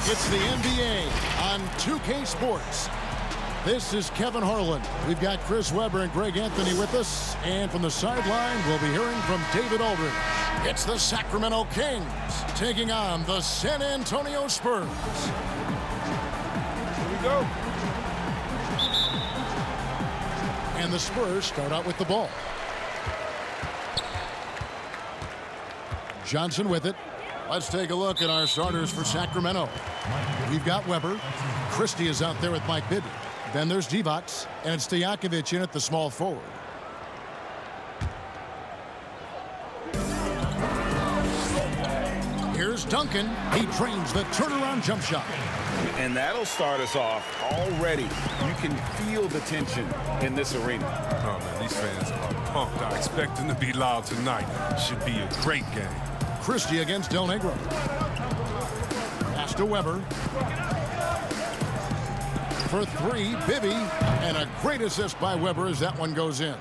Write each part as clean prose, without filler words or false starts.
It's the NBA on 2K Sports. This is Kevin Harlan. We've got Chris Webber and Greg Anthony with us. And from the sideline, we'll be hearing from David Aldridge. It's the Sacramento Kings taking on the San Antonio Spurs. Here we go. And the Spurs start out with the ball. Johnson with it. Let's take a look at our starters for Sacramento. We've got Webber. Christie is out there with Mike Bibby. Then there's Divac, and it's Stojakovic in at the small forward. Here's Duncan. He drains the turnaround jump shot. And that'll start us off already. You can feel the tension in this arena. Oh, man, these fans are pumped. I expect them to be loud tonight. Should be a great game. Christie against Del Negro. Pass to Webber. For three, Bibby. And a great assist by Webber as that one goes in.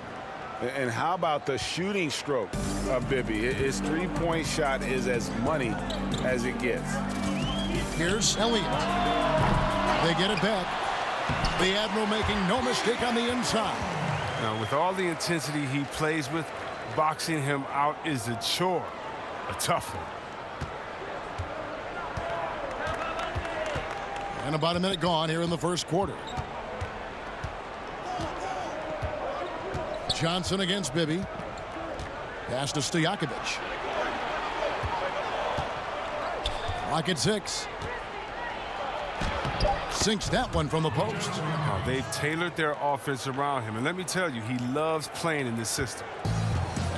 And how about the shooting stroke of Bibby? His three-point shot is as money as it gets. Here's Elliott. They get it back. The Admiral making no mistake on the inside. Now, with all the intensity he plays with, boxing him out is a chore. A tough one. And about a minute gone here in the first quarter. Johnson against Bibby. Pass to Stojakovic. Clock at 6. Sinks that one from the post. Now, they've tailored their offense around him. And let me tell you, he loves playing in this system.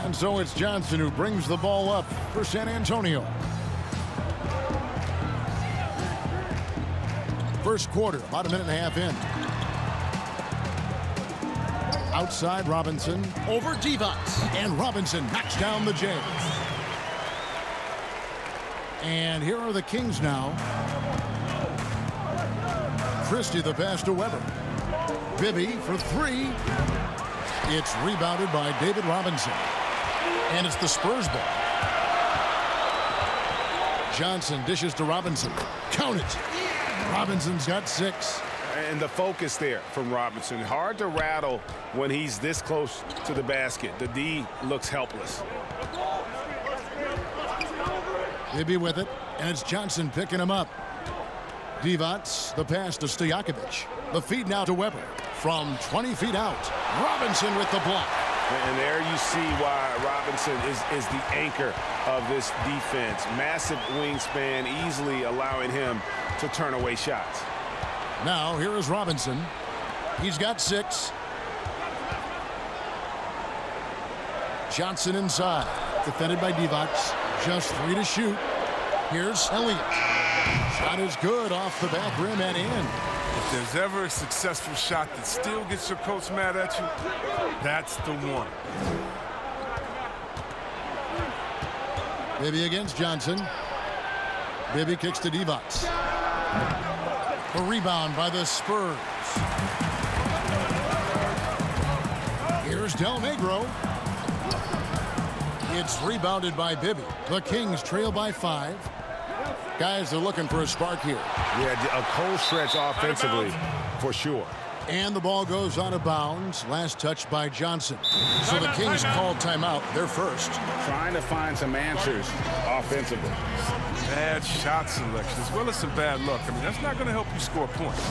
And so it's Johnson who brings the ball up for San Antonio. First quarter, about a minute and a half in. Outside Robinson, over Divac. And Robinson knocks down the J. And here are the Kings now. Christie the pass to Webber. Bibby for three. It's rebounded by David Robinson. And it's the Spurs ball. Johnson dishes to Robinson. Count it. Robinson's got 6. And the focus there from Robinson. Hard to rattle when he's this close to the basket. The D looks helpless. Bibby with it. And it's Johnson picking him up. Divac, the pass to Stojakovic. The feed now to Webber. From 20 feet out. Robinson with the block. And there you see why Robinson is the anchor of this defense. Massive wingspan, easily allowing him to turn away shots. Now, here is Robinson. He's got 6. Johnson inside. Defended by Divac. Just 3 to shoot. Here's Elliott. Shot is good off the back rim and in. If there's ever a successful shot that still gets your coach mad at you, that's the one. Bibby against Johnson. Bibby kicks to Divac. A rebound by the Spurs. Here's Del Negro. It's rebounded by Bibby. The Kings trail by 5. Guys are looking for a spark here. Yeah, a cold stretch offensively for sure. And the ball goes out of bounds. Last touch by Johnson. So the Kings call timeout. They're first. Trying to find some answers offensively. Bad shot selection as well as some bad luck. I mean, that's not going to help you score points.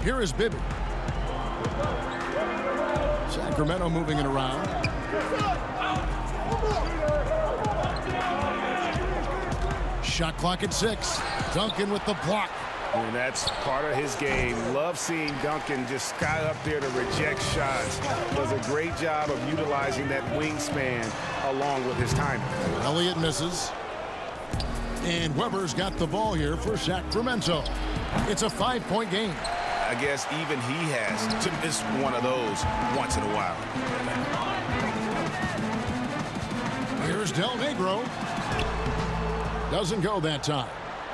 Here is Bibby. Sacramento moving it around. Shot clock at 6. Duncan with the block. And that's part of his game. Love seeing Duncan just sky up there to reject shots. Does a great job of utilizing that wingspan along with his timing. Elliott misses. And Weber's got the ball here for Sacramento. It's a 5-point game. I guess even he has to miss one of those once in a while. Here's Del Negro. Doesn't go that time.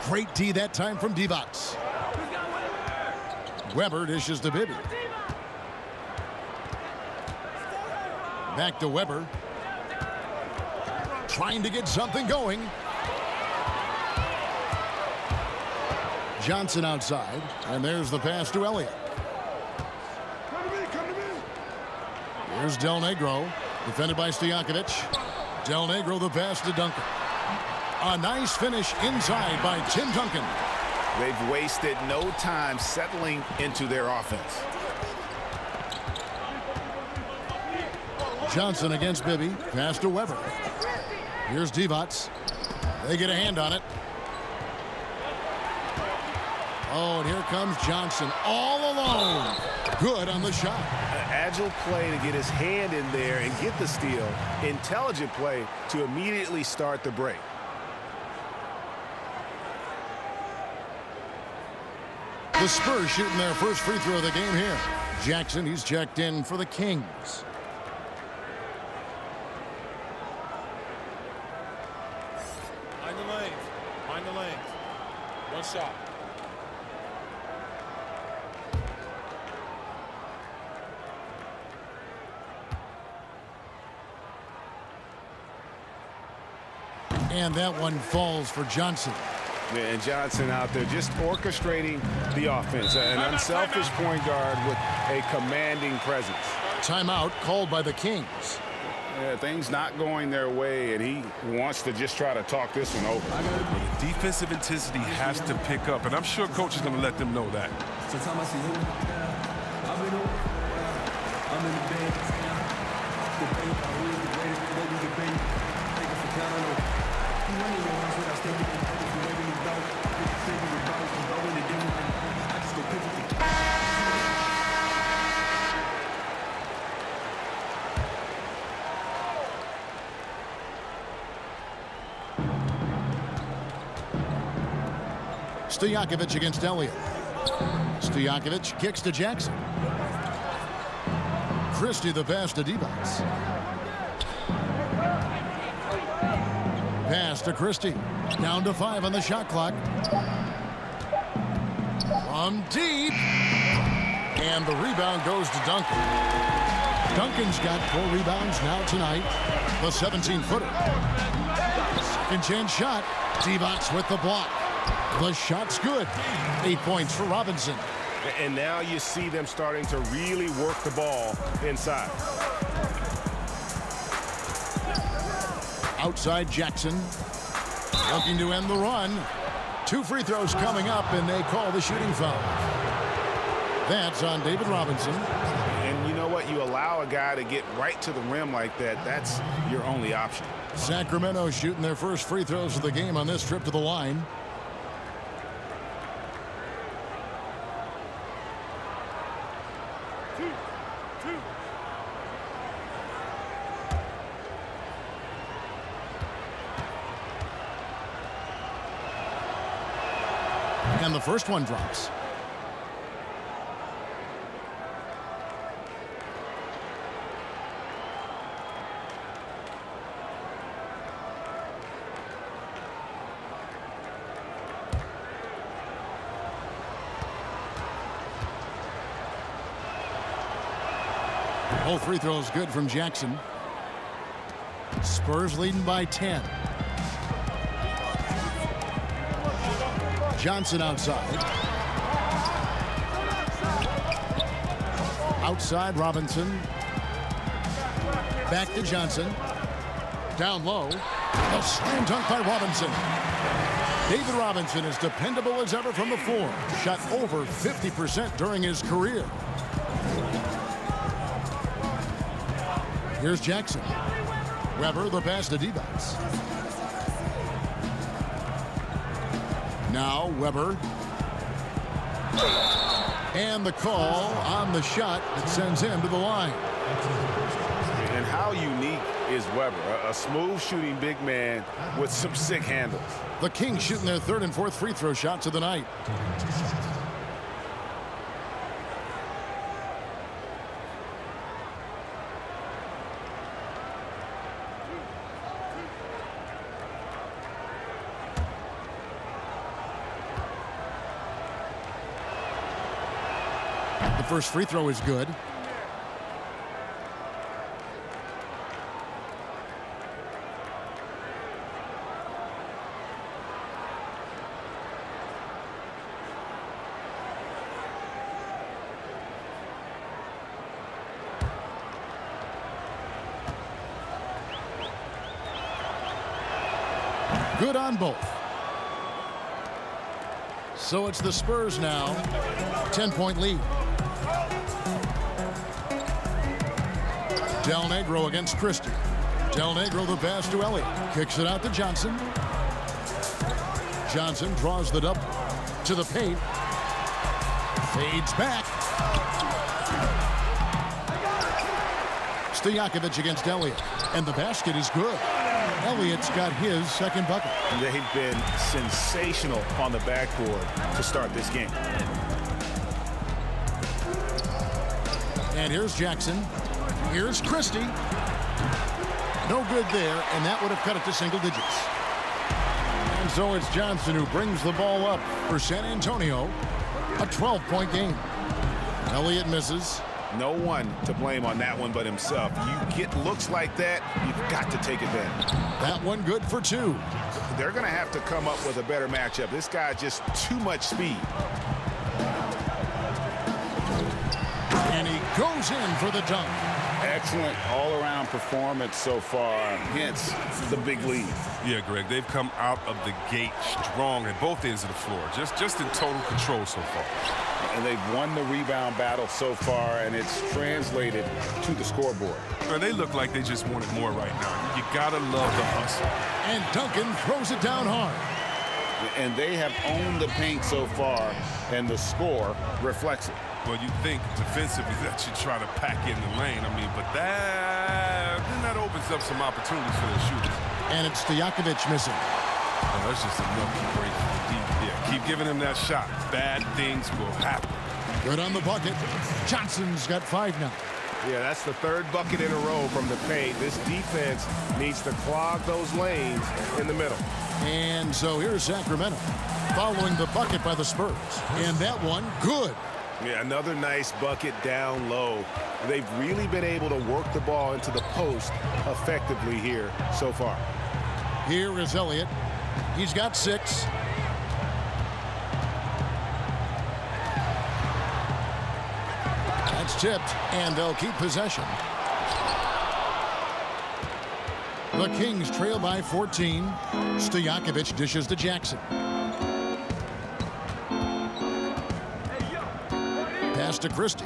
Great D that time from Divac. Weber dishes to Bibby. Back to Weber. Trying to get something going. Johnson outside, and there's the pass to Elliott. Here's Del Negro, defended by Stojakovic. Del Negro the pass to Duncan. A nice finish inside by Tim Duncan. They've wasted no time settling into their offense. Johnson against Bibby, pass to Weber. Here's Divac. They get a hand on it. Oh, and here comes Johnson all alone. Good on the shot. An agile play to get his hand in there and get the steal. Intelligent play to immediately start the break. The Spurs shooting their first free throw of the game here. Jackson, he's checked in for the Kings. Mind the lanes. Mind the lanes. One shot. And that one falls for Johnson. Yeah, and Johnson out there just orchestrating the offense. An unselfish point guard with a commanding presence. Timeout called by the Kings. Yeah, things not going their way, and he wants to just try to talk this one over. The defensive intensity has to pick up, and I'm sure coach is going to let them know that. Stojakovic against Elliott. Stojakovic kicks to Jackson. Christie the pass to Divac. Pass to Christie. Down to 5 on the shot clock. From deep. And the rebound goes to Duncan. Duncan's got 4 rebounds now tonight. The 17-footer. Second chance shot. Divac with the block. The shot's good. 8 points for Robinson. And now you see them starting to really work the ball inside. Outside Jackson. Looking to end the run. 2 free throws coming up, and they call the shooting foul. That's on David Robinson. And you know what? You allow a guy to get right to the rim like that. That's your only option. Sacramento shooting their first free throws of the game on this trip to the line. And the first one drops. Both free throws good from Jackson. Spurs leading by 10. Johnson outside. Outside Robinson. Back to Johnson. Down low. A slam dunk by Robinson. David Robinson is dependable as ever from the floor. Shot over 50% during his career. Here's Jackson. Weber the pass to Divac. Now Weber. And the call on the shot that sends him to the line. And how unique is Weber, a smooth shooting big man with some sick handles. The Kings shooting their third and fourth free throw shots of the night. The first free throw is good. Good on both. So it's the Spurs now. 10-point lead. Del Negro against Christie. Del Negro the pass to Elliott. Kicks it out to Johnson. Johnson draws the double to the paint. Fades back. Stojakovic against Elliott. And the basket is good. Elliott's got his second bucket. They've been sensational on the backboard to start this game. And here's Jackson. Here's Christie. No good there, and that would have cut it to single digits. And so it's Johnson who brings the ball up for San Antonio. A 12-point game. Elliott misses. No one to blame on that one but himself. You get looks like that, you've got to take advantage. That one good for two. They're going to have to come up with a better matchup. This guy just too much speed. And he goes in for the dunk. Excellent all-around performance so far, hence the big lead. Yeah, Greg, they've come out of the gate strong at both ends of the floor, just in total control so far. And they've won the rebound battle so far, and it's translated to the scoreboard. And they look like they just want it more right now. You gotta love the hustle. And Duncan throws it down hard. And they have owned the paint so far, and the score reflects it. Well, you think defensively that you try to pack in the lane. I mean, but that opens up some opportunities for the shooters. And it's Stojakovic missing. Oh, that's just enough to break deep. Yeah, keep giving him that shot. Bad things will happen. Good on the bucket. Johnson's got 5 now. Yeah, that's the third bucket in a row from the paint. This defense needs to clog those lanes in the middle. And so here's Sacramento following the bucket by the Spurs. And that one, good. Yeah, another nice bucket down low. They've really been able to work the ball into the post effectively here so far. Here is Elliott. He's got 6. That's tipped, and they'll keep possession. The Kings trail by 14. Stojakovic dishes to Jackson. Pass to Christie.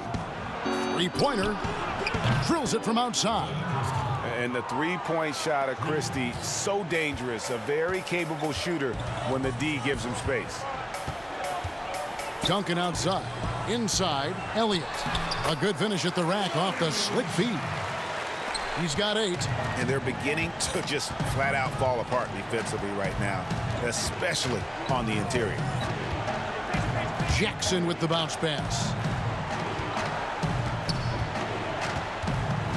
Three-pointer. Drills it from outside. And the three-point shot of Christie, so dangerous. A very capable shooter when the D gives him space. Duncan outside. Inside, Elliott. A good finish at the rack off the slick feed. He's got 8. And they're beginning to just flat-out fall apart defensively right now, especially on the interior. Jackson with the bounce pass.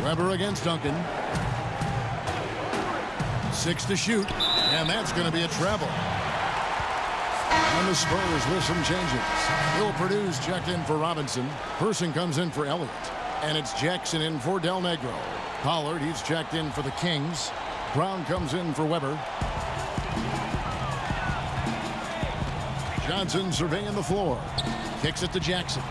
Weber against Duncan. 6 to shoot, and that's going to be a treble. And the Spurs with some changes. Will Purdue's checked in for Robinson. Person comes in for Elliott. And it's Jackson in for Del Negro. Pollard, he's checked in for the Kings. Brown comes in for Weber. Johnson surveying the floor. Kicks it to Jackson.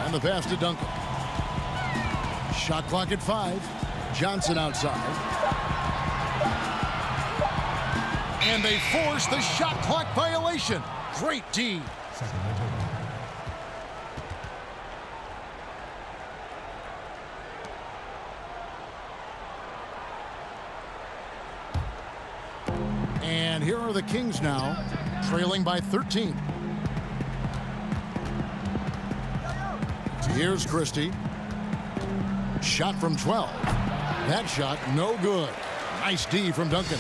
And the pass to Duncan. Shot clock at 5. Johnson outside. And they force the shot clock violation. Great D. And here are the Kings now, trailing by 13. Here's Christie. Shot from 12. That shot, no good. Nice D from Duncan.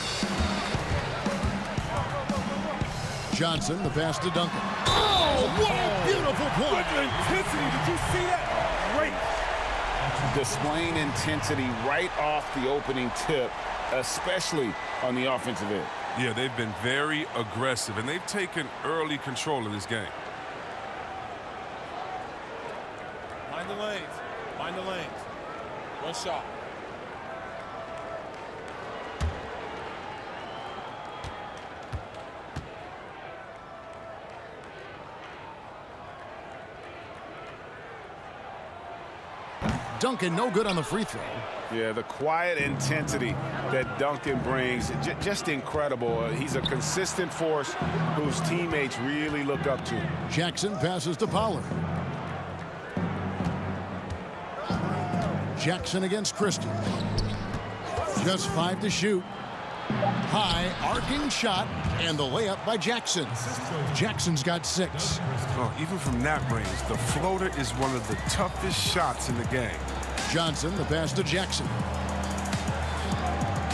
Johnson, the pass to Duncan. Oh, what a beautiful point. With intensity, did you see that? Great. Displaying intensity right off the opening tip, especially on the offensive end. Yeah, they've been very aggressive, and they've taken early control of this game. Mind the lanes. Mind the lanes. One shot. Duncan, no good on the free throw. Yeah, the quiet intensity that Duncan brings, just incredible. He's a consistent force whose teammates really look up to. Jackson passes to Pollard. Jackson against Christie. Just 5 to shoot. High, arcing shot, and the layup by Jackson. Jackson's got 6. Oh, even from that range, the floater is one of the toughest shots in the game. Johnson, the pass to Jackson.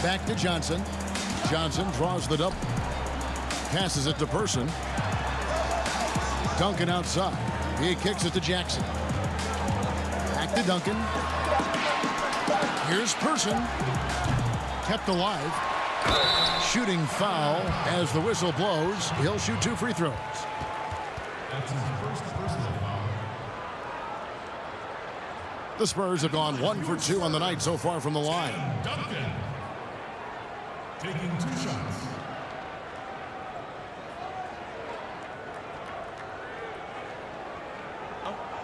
Back to Johnson. Johnson draws the double. Passes it to Person. Duncan outside. He kicks it to Jackson. Back to Duncan. Here's Person. Kept alive. Shooting foul as the whistle blows. He'll shoot 2 free throws. That's his first personal foul. The Spurs have gone 1 for 2 on the night so far from the line. Duncan taking 2 shots.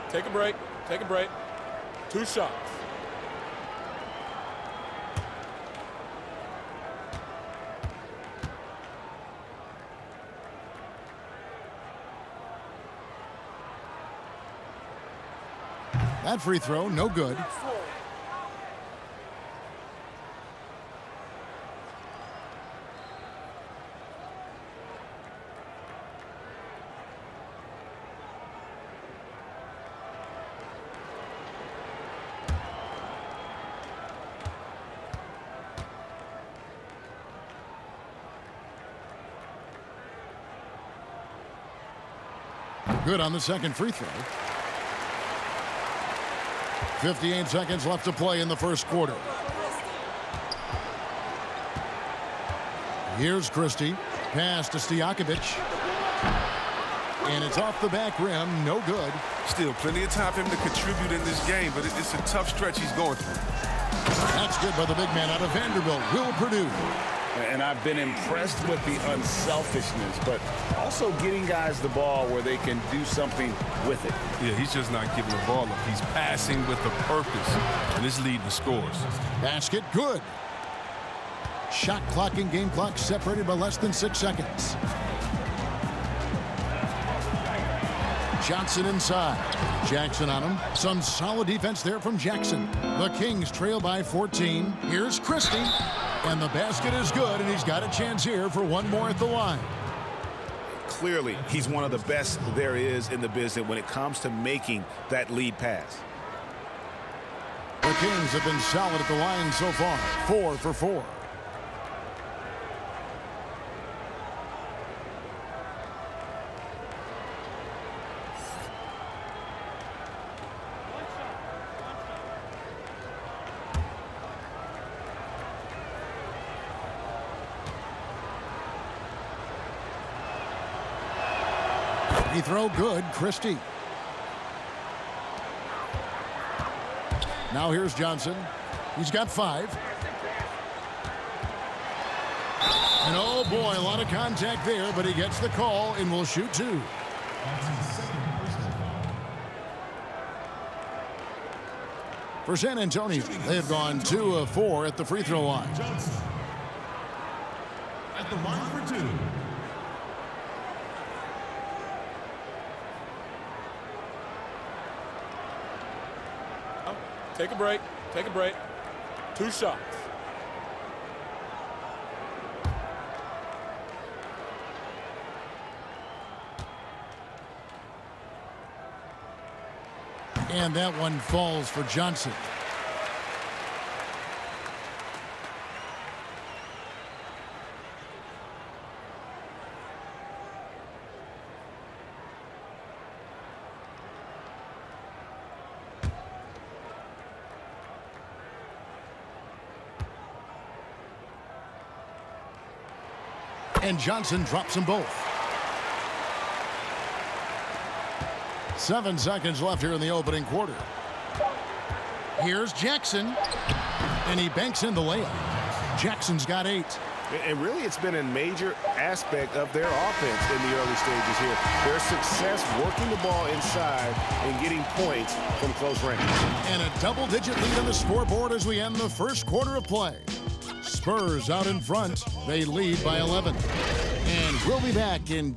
Take a break. Take a break. 2 shots. That free throw, no good. Good on the second free throw. 58 seconds left to play in the first quarter. Here's Christie. Pass to Stojakovic. And it's off the back rim. No good. Still plenty of time for him to contribute in this game, but it's a tough stretch he's going through. That's good by the big man out of Vanderbilt, Will Purdue. And I've been impressed with the unselfishness, but also getting guys the ball where they can do something with it. Yeah, he's just not giving the ball up. He's passing with a purpose, and it's leading to scores. Basket good. Shot clock and game clock separated by less than 6 seconds. Johnson inside. Jackson on him. Some solid defense there from Jackson. The Kings trail by 14. Here's Christie. And the basket is good, and he's got a chance here for one more at the line. Clearly, he's one of the best there is in the business when it comes to making that lead pass. The Kings have been solid at the line so far. 4 for 4. Free throw good, Christie. Now here's Johnson. He's got 5. And oh boy, a lot of contact there, but he gets the call and will shoot 2. That's his second personal foul. For San Antonio, they have gone 2 of 4 at the free throw line. Johnson at the line for 2. Take a break. Take a break. 2 shots. And that one falls for Johnson. And Johnson drops them both. 7 seconds left here in the opening quarter. Here's Jackson. And he banks in the layup. Jackson's got 8. And really, it's been a major aspect of their offense in the early stages here. Their success working the ball inside and getting points from close range. And a double-digit lead on the scoreboard as we end the first quarter of play. Spurs out in front. They lead by 11. And we'll be back in...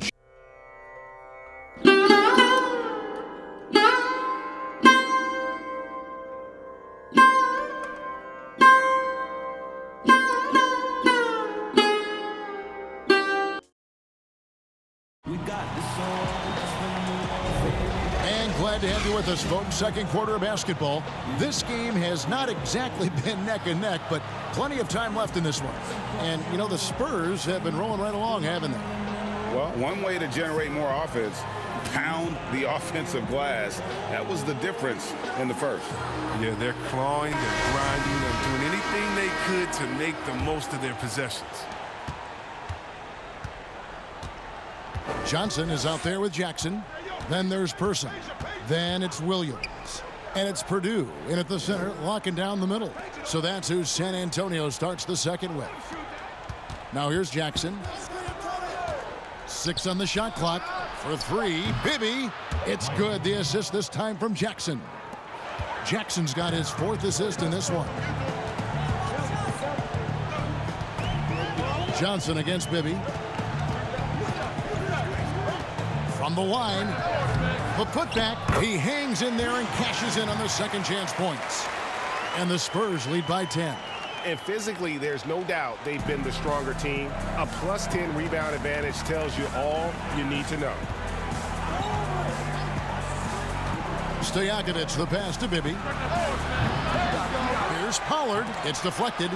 And glad to have you with us, folks. Second quarter of basketball. This game has not exactly been neck and neck, but plenty of time left in this one. And, you know, the Spurs have been rolling right along, haven't they? Well, one way to generate more offense, pound the offensive glass. That was the difference in the first. Yeah, they're clawing, they're grinding, they're doing anything they could to make the most of their possessions. Johnson is out there with Jackson. Then there's Person. Then it's Williams. And it's Purdue in at the center, locking down the middle. So that's who San Antonio starts the second with. Now here's Jackson. 6 on the shot clock. For 3, Bibby. It's good. The assist this time from Jackson. Jackson's got his 4th assist in this one. Johnson against Bibby. From the line, the putback. He hangs in there and cashes in on the second chance points. And the Spurs lead by 10. And physically, there's no doubt they've been the stronger team. A plus 10 rebound advantage tells you all you need to know. Stojakovic, the pass to Bibby. Here's Pollard. It's deflected.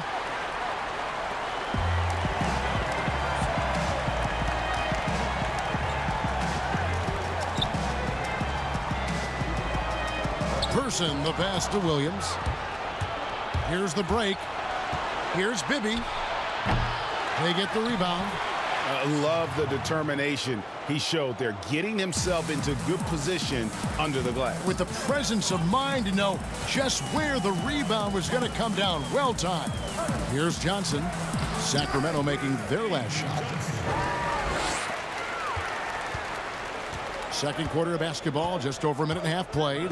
Person, the pass to Williams. Here's the break. Here's Bibby. They get the rebound. I love the determination he showed there, getting himself into good position under the glass. With the presence of mind to know just where the rebound was going to come down. Well timed. Here's Johnson. Sacramento making their last shot. Second quarter of basketball, just over a minute and a half played.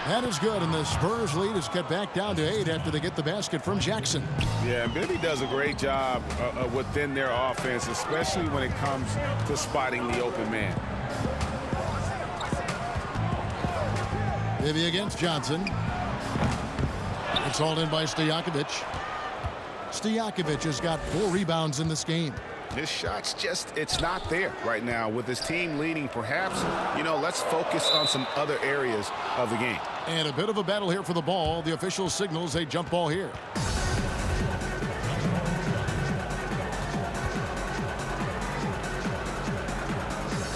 That is good, and the Spurs lead is cut back down to 8 after they get the basket from Jackson. Yeah, and Bibby does a great job within their offense, especially when it comes to spotting the open man. Bibby against Johnson. It's hauled in by Stojakovic. Stojakovic has got 4 rebounds in this game. His shot's just, it's not there right now. With his team leading, perhaps, you know, let's focus on some other areas of the game. And a bit of a battle here for the ball. The official signals a jump ball here.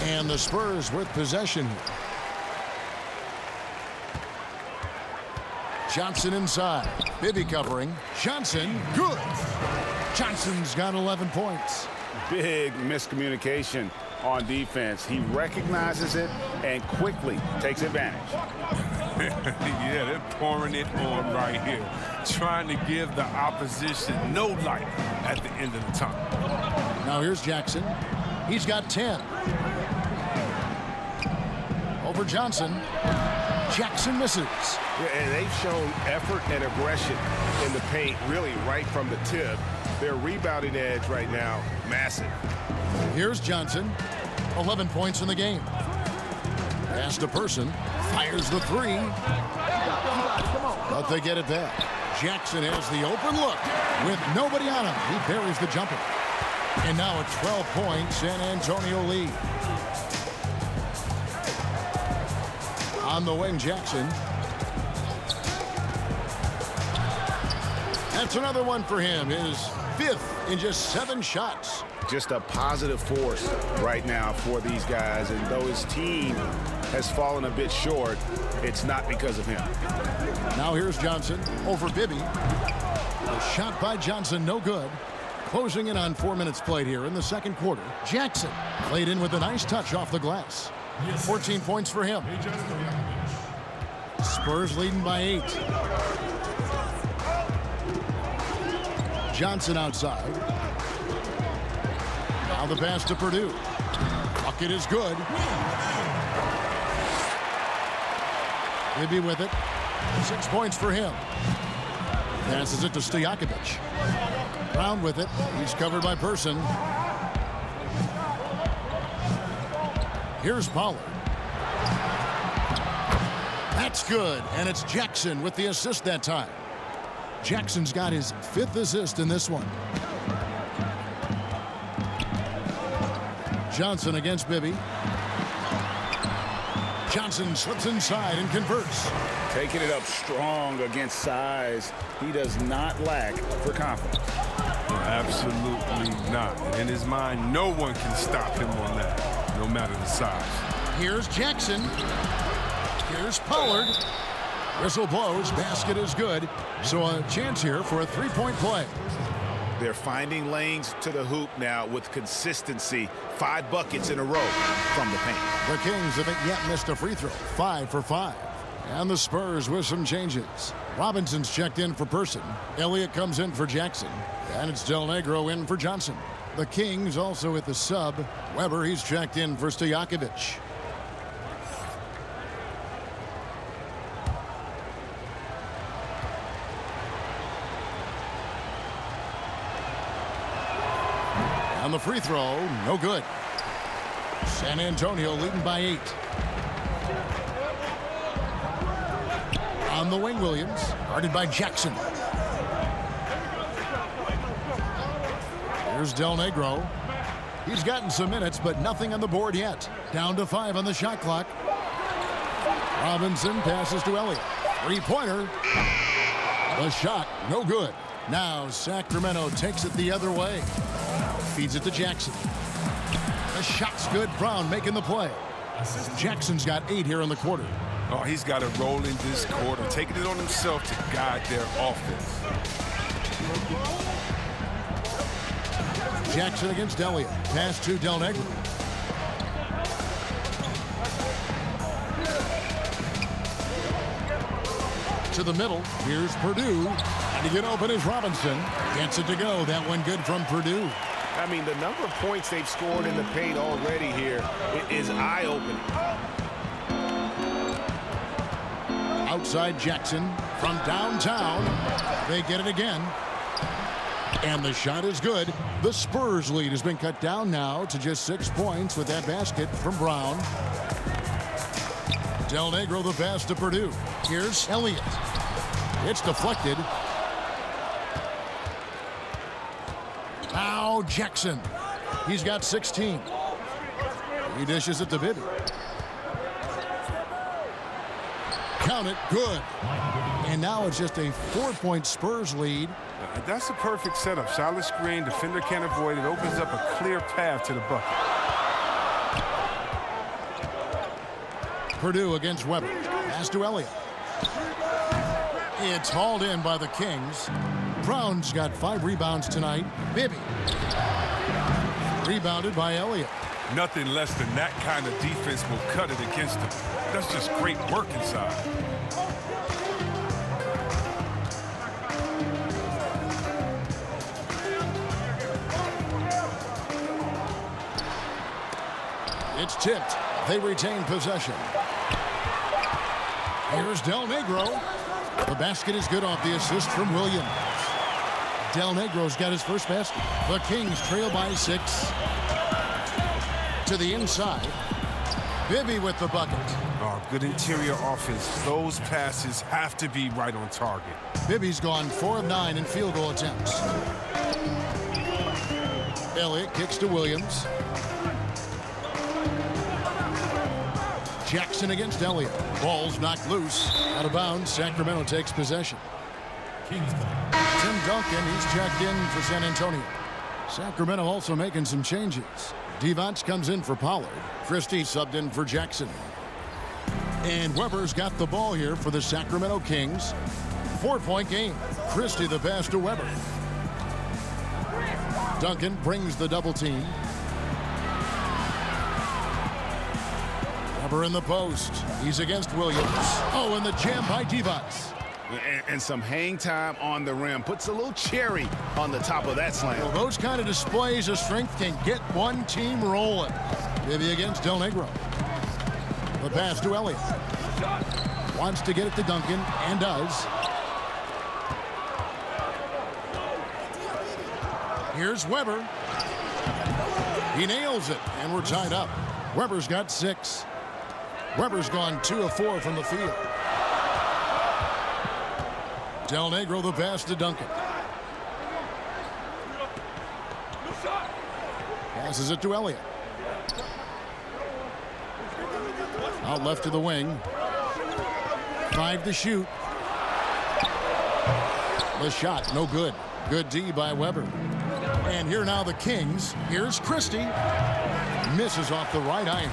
And the Spurs with possession here. Johnson inside. Bibby covering. Johnson, good. Johnson's got 11 points. Big miscommunication on defense. He recognizes it and quickly takes advantage. Yeah, they're pouring it on right here, trying to give the opposition no life at the end of the tunnel. Now here's Jackson. He's got 10. Over Johnson. Jackson misses. Yeah, and they've shown effort and aggression in the paint, really right from the tip. Their rebounding edge right now, massive. Here's Johnson. 11 points in the game. Pass to Person. Fires the 3. But they get it back. Jackson has the open look. With nobody on him, he buries the jumper. And now a 12-point San Antonio lead. On the wing, Jackson. That's another one for him. His 5th in just 7 shots. Just a positive force right now for these guys. And though his team has fallen a bit short, it's not because of him. Now here's Johnson over Bibby. A shot by Johnson, no good. Closing in on 4 minutes played here in the second quarter. Jackson played in with a nice touch off the glass. 14 points for him. Spurs leading by 8. Johnson outside. Now the pass to Purdue. Bucket is good. Bibby with it. 6 points for him. Passes it to Stojakovic. Brown with it. He's covered by Person. Here's Pollard. That's good. And it's Jackson with the assist that time. Jackson's got his 5th assist in this one. Johnson against Bibby. Johnson slips inside and converts. Taking it up strong against size. He does not lack for confidence. No, absolutely not. In his mind, no one can stop him on that, no matter the size. Here's Jackson. Here's Pollard. Whistle blows. Basket is good. So a chance here for a 3-point play. They're finding lanes to the hoop now with consistency. 5 buckets in a row from the paint. The Kings haven't yet missed a free throw. 5 for 5. And the Spurs with some changes. Robinson's checked in for Person. Elliott comes in for Jackson. And it's Del Negro in for Johnson. The Kings also with the sub. Weber, he's checked in for Stojakovic. On the free throw, no good. San Antonio leading by 8. On the wing, Williams, guarded by Jackson. Here's Del Negro. He's gotten some minutes, but nothing on the board yet. Down to 5 on the shot clock. Robinson passes to Elliott. 3-pointer. The shot, no good. Now Sacramento takes it the other way. Feeds it to Jackson. The shot's good. Brown making the play. Jackson's got 8 here in the quarter. Oh, he's got it rolling this quarter, taking it on himself to guide their offense. Jackson against Elliott. Pass to Del Negro. To the middle. Here's Purdue. And to get open is Robinson. Gets it to go. That one good from Purdue. I mean, the number of points they've scored in the paint already here is eye-opening. Outside Jackson from downtown. They get it again. And the shot is good. The Spurs lead has been cut down now to just 6 points with that basket from Brown. Del Negro the pass to Purdue. Here's Elliott. It's deflected. Now Jackson. He's got 16. He dishes it to Bibby. Count it. Good. And now it's just a 4-point Spurs lead. That's a perfect setup. Solid screen. Defender can't avoid it. Opens up a clear path to the bucket. Purdue against Weber. Pass to Elliott. It's hauled in by the Kings. Brown's got 5 rebounds tonight. Bibby. Rebounded by Elliott. Nothing less than that kind of defense will cut it against them. That's just great work inside. It's tipped. They retain possession. Here's Del Negro. The basket is good off the assist from Williams. Del Negro's got his first basket. The Kings trail by 6. To the inside. Bibby with the bucket. Oh, good interior offense. Those passes have to be right on target. Bibby's gone 4 of 9 in field goal attempts. Elliott kicks to Williams. Jackson against Elliott. Ball's knocked loose. Out of bounds. Sacramento takes possession. Kings ball. Tim Duncan, he's checked in for San Antonio. Sacramento also making some changes. Devonts comes in for Pollard. Christie subbed in for Jackson. And Weber's got the ball here for the Sacramento Kings. 4-point game. Christie the pass to Weber. Duncan brings the double team. Weber in the post. He's against Williams. Oh, and the jam by Devonts. And some hang time on the rim. Puts a little cherry on the top of that slam. Well, those kind of displays of strength can get one team rolling. Maybe against Del Negro. The pass to Elliott. Wants to get it to Duncan, and does. Here's Weber. He nails it, and we're tied up. Weber's got 6. Weber's gone 2 of 4 from the field. Del Negro the pass to Duncan. Passes it to Elliott. Out left to the wing. 5 to shoot. The shot, no good. Good D by Weber. And here now the Kings. Here's Christie. Misses off the right iron.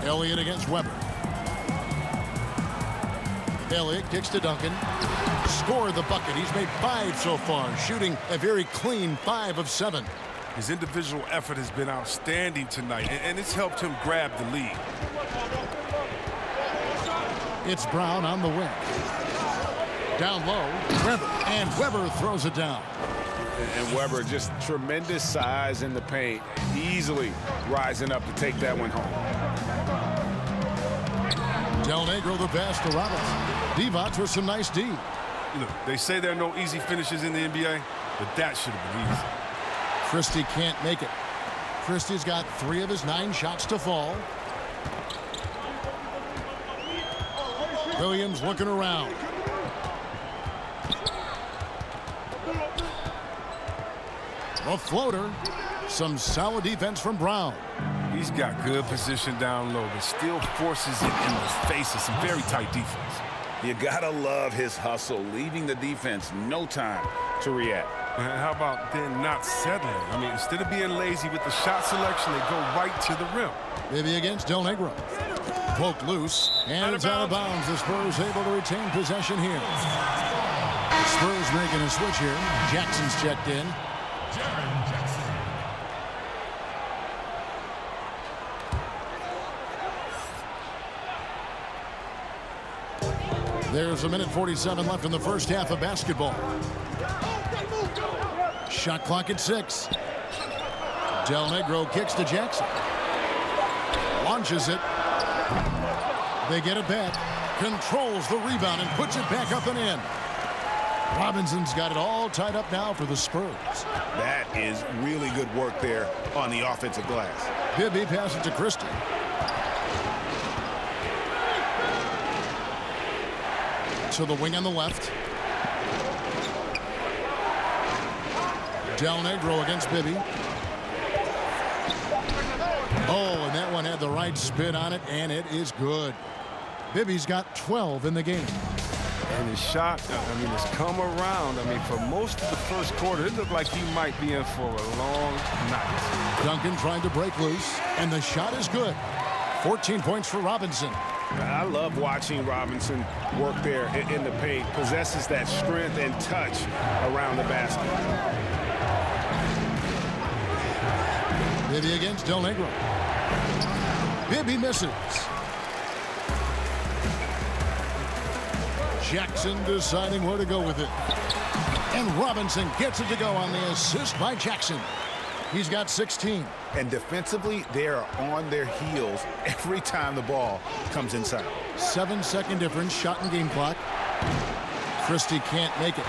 Elliott against Weber. Elliott kicks to Duncan. Scored the bucket. He's made 5 so far, shooting a very clean 5 of 7. His individual effort has been outstanding tonight, and it's helped him grab the lead. It's Brown on the wing. Down low, Weber, and Weber throws it down. And Weber just tremendous size in the paint, easily rising up to take that one home. Del Negro the pass to Robinson. Devonts with some nice D. Look, they say there are no easy finishes in the NBA, but that should have been easy. Christie can't make it. Christie's got 3 of his 9 shots to fall. Williams looking around. A floater. Some solid defense from Brown. He's got good position down low, but still forces it in his face of some very tight defense. You gotta love his hustle, leaving the defense no time to react. And how about then not settling? I mean, instead of being lazy with the shot selection, they go right to the rim. Maybe against Del Negro. Poked loose, and it's out of bounds. The Spurs able to retain possession here. The Spurs making a switch here. Jackson's checked in. Jaren Jackson. There's a minute 47 left in the first half of basketball. Shot clock at 6. Del Negro kicks to Jackson. Launches it. They get it back. Controls the rebound and puts it back up and in. Robinson's got it all tied up now for the Spurs. That is really good work there on the offensive glass. Bibby passes to Christie. To the wing on the left. Del Negro against Bibby. Oh, and that one had the right spin on it, and it is good. Bibby's got 12 in the game. And his shot, I mean, has come around. I mean, for most of the first quarter, it looked like he might be in for a long night. Duncan trying to break loose, and the shot is good. 14 points for Robinson. I love watching Robinson work there in the paint. Possesses that strength and touch around the basket. Bibby against Del Negro. Bibby misses. Jackson deciding where to go with it. And Robinson gets it to go on the assist by Jackson. He's got 16. And defensively, they are on their heels every time the ball comes inside. 7-second difference, shot and game clock. Christie can't make it.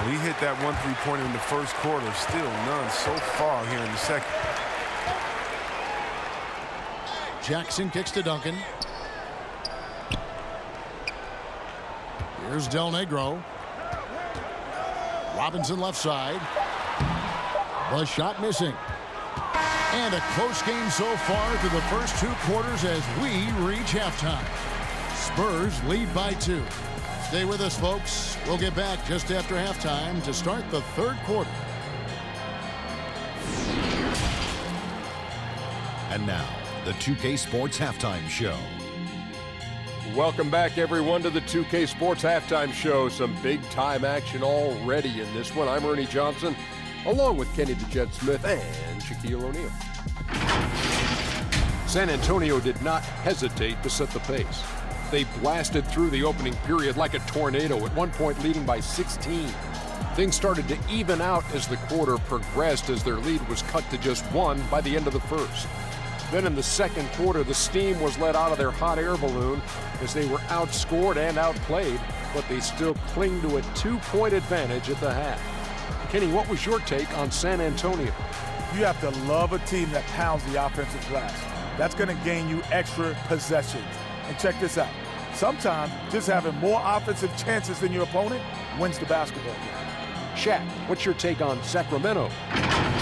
He hit that 1 3-pointer in the first quarter. Still none so far here in the second. Jackson kicks to Duncan. Here's Del Negro. Robinson left side. The shot missing. And a close game so far through the first 2 quarters as we reach halftime. Spurs lead by 2. Stay with us, folks. We'll get back just after halftime to start the 3rd quarter. And now, the 2K Sports Halftime Show. Welcome back, everyone, to the 2K Sports Halftime Show. Some big-time action already in this one. I'm Ernie Johnson, along with Kenny the Jet Smith and Shaquille O'Neal. San Antonio did not hesitate to set the pace. They blasted through the opening period like a tornado, at one point leading by 16. Things started to even out as the quarter progressed, as their lead was cut to just 1 by the end of the first. Then in the second quarter, the steam was let out of their hot air balloon as they were outscored and outplayed, but they still cling to a 2-point advantage at the half. Kenny, what was your take on San Antonio? You have to love a team that pounds the offensive glass. That's going to gain you extra possessions. And check this out. Sometimes just having more offensive chances than your opponent wins the basketball game. Shaq, what's your take on Sacramento?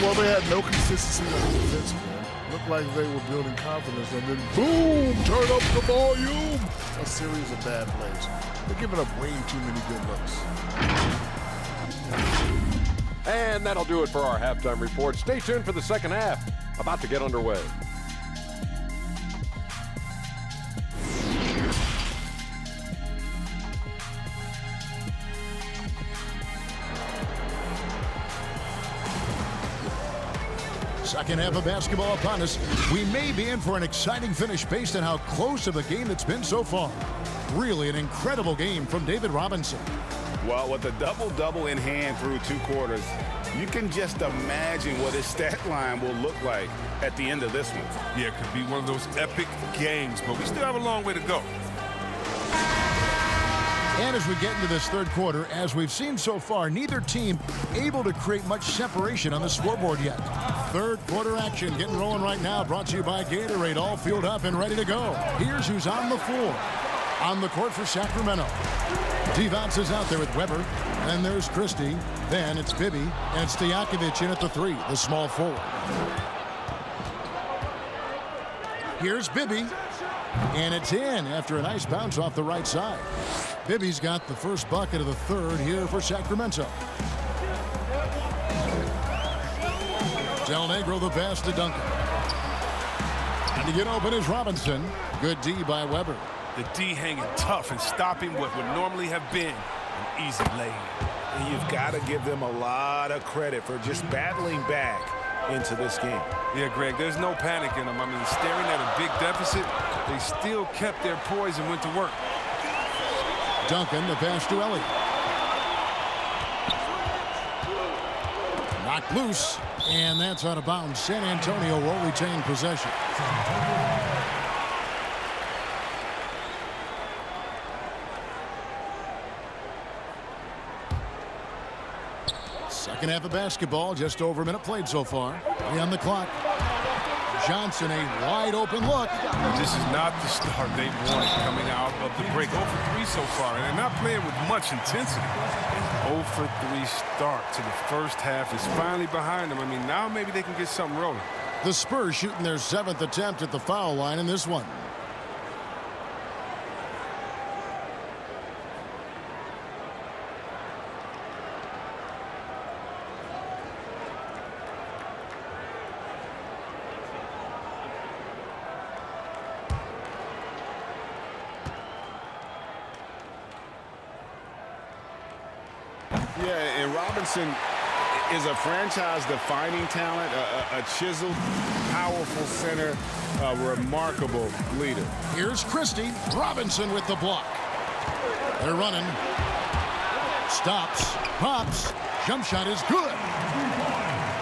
Well, they had no consistency on the defensive end. Looked like they were building confidence, and then boom, turn up the volume. A series of bad plays. They're giving up way too many good looks. And that'll do it for our halftime report. Stay tuned for the second half, about to get underway. Second half of basketball upon us. We may be in for an exciting finish based on how close of a game it's been so far. Really an incredible game from David Robinson. Well, with a double-double in hand through 2 quarters, you can just imagine what his stat line will look like at the end of this one. Yeah, it could be one of those epic games, but we still have a long way to go. And as we get into this 3rd quarter, as we've seen so far, neither team able to create much separation on the scoreboard yet. 3rd quarter action getting rolling right now, brought to you by Gatorade, all fueled up and ready to go. Here's who's on the floor. On the court for Sacramento. Devon's is out there with Weber. Then there's Christie. Then it's Bibby. And Stojakovic in at the 3, the small forward. Here's Bibby. And it's in after a nice bounce off the right side. Bibby's got the first bucket of the 3rd here for Sacramento. Del Negro the pass to Duncan. And to get open is Robinson. Good D by Weber. The D hanging tough and stopping what would normally have been an easy lay. And you've got to give them a lot of credit for just battling back into this game. Yeah, Greg, there's no panic in them. I mean, staring at a big deficit, they still kept their poise and went to work. Duncan, the pass to Elliott. Knocked loose, and that's out of bounds. San Antonio will retain possession. Second half of basketball, just over a minute played so far. 3 on the clock. Johnson, a wide open look. This is not the start they wanted coming out of the break. 0 for 3 so far, and they're not playing with much intensity. 0 for 3 start to the first half is finally behind them. I mean, now maybe they can get something rolling. The Spurs shooting their 7th attempt at the foul line in this one. Yeah, and Robinson is a franchise-defining talent, a chiseled, powerful center, a remarkable leader. Here's Christie. Robinson with the block. They're running. Stops. Pops. Jump shot is good.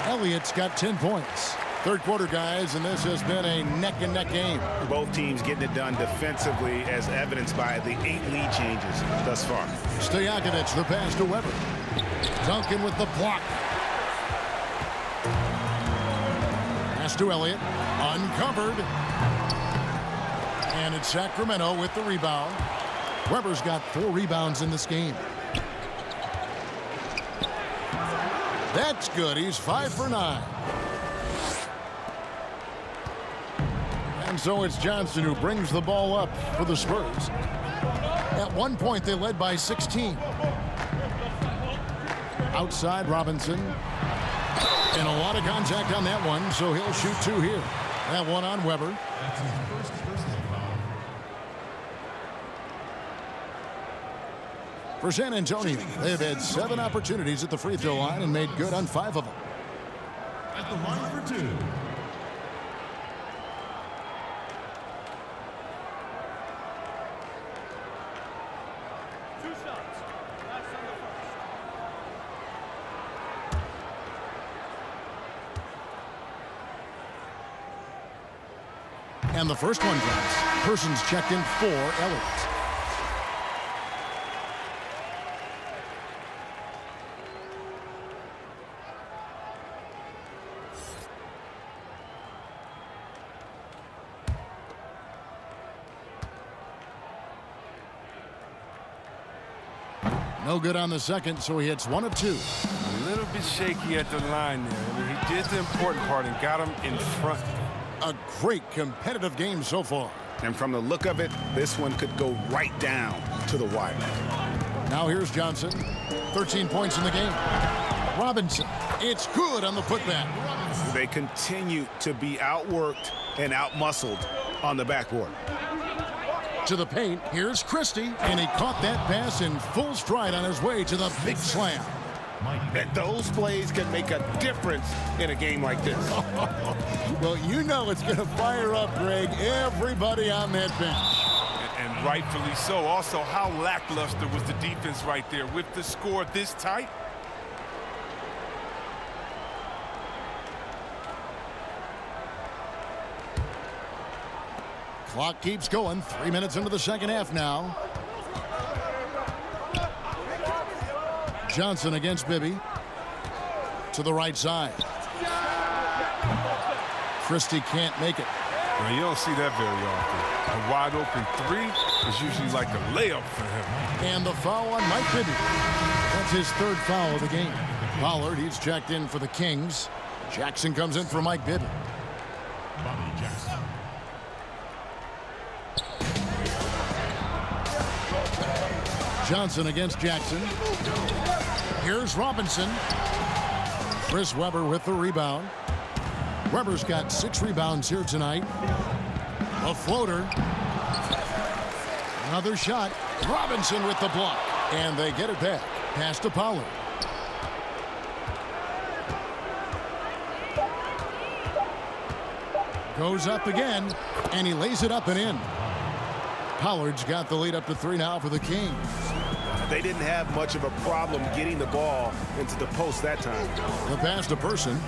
Elliott's got 10 points. 3rd quarter, guys, and this has been a neck-and-neck game. Both teams getting it done defensively, as evidenced by the 8 lead changes thus far. Stojakovic, the pass to Weber. Duncan with the block. Pass to Elliott. Uncovered. And it's Sacramento with the rebound. Weber's got 4 rebounds in this game. That's good. He's 5 for 9. And so it's Johnson who brings the ball up for the Spurs. At one point, they led by 16. Outside, Robinson. And a lot of contact on that one, so he'll shoot two here. That one on Weber. That's his first personal foul. For San Antonio, they've had 7 opportunities at the free throw line and made good on 5 of them. At the line for 2. And the first one goes. Persons checked in for Elliott. No good on the second, so he hits 1 of 2. A little bit shaky at the line there. I mean, he did the important part and got him in front. A great competitive game so far. And from the look of it, this one could go right down to the wire. Now here's Johnson. 13 points in the game. Robinson. It's good on the putback. They continue to be outworked and outmuscled on the backboard. To the paint. Here's Christie. And he caught that pass in full stride on his way to the big slam. And those plays can make a difference in a game like this. Well, you know it's going to fire up, Greg, everybody on that bench. And rightfully so. Also, how lackluster was the defense right there with the score this tight? Clock keeps going. 3 minutes into the second half now. Johnson against Bibby. To the right side. Christie can't make it. Well, you don't see that very often. A wide open 3 is usually like a layup for him. And the foul on Mike Bibby. That's his 3rd foul of the game. Pollard, he's checked in for the Kings. Jackson comes in for Mike Bibby. Bobby Jackson. Johnson against Jackson. Here's Robinson. Chris Webber with the rebound. Weber's got 6 rebounds here tonight. A floater. Another shot. Robinson with the block. And they get it back. Pass to Pollard. Goes up again. And he lays it up and in. Pollard's got the lead up to 3 now for the Kings. They didn't have much of a problem getting the ball into the post that time. The pass to Person.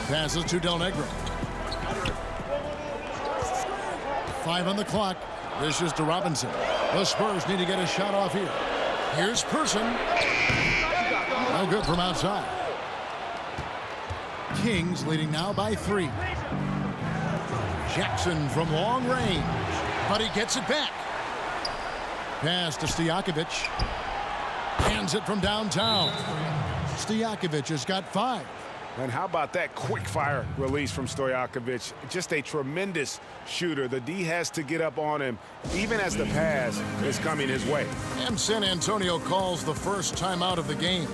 Passes to Del Negro. 5 on the clock. This is to Robinson. The Spurs need to get a shot off here. Here's Person. No good from outside. Kings leading now by 3. Jackson from long range, but he gets it back. Pass to Stojakovic. Hands it from downtown. Stojakovic has got 5. And how about that quick fire release from Stojakovic? Just a tremendous shooter. The D has to get up on him even as the pass is coming his way. And San Antonio calls the first timeout of the game.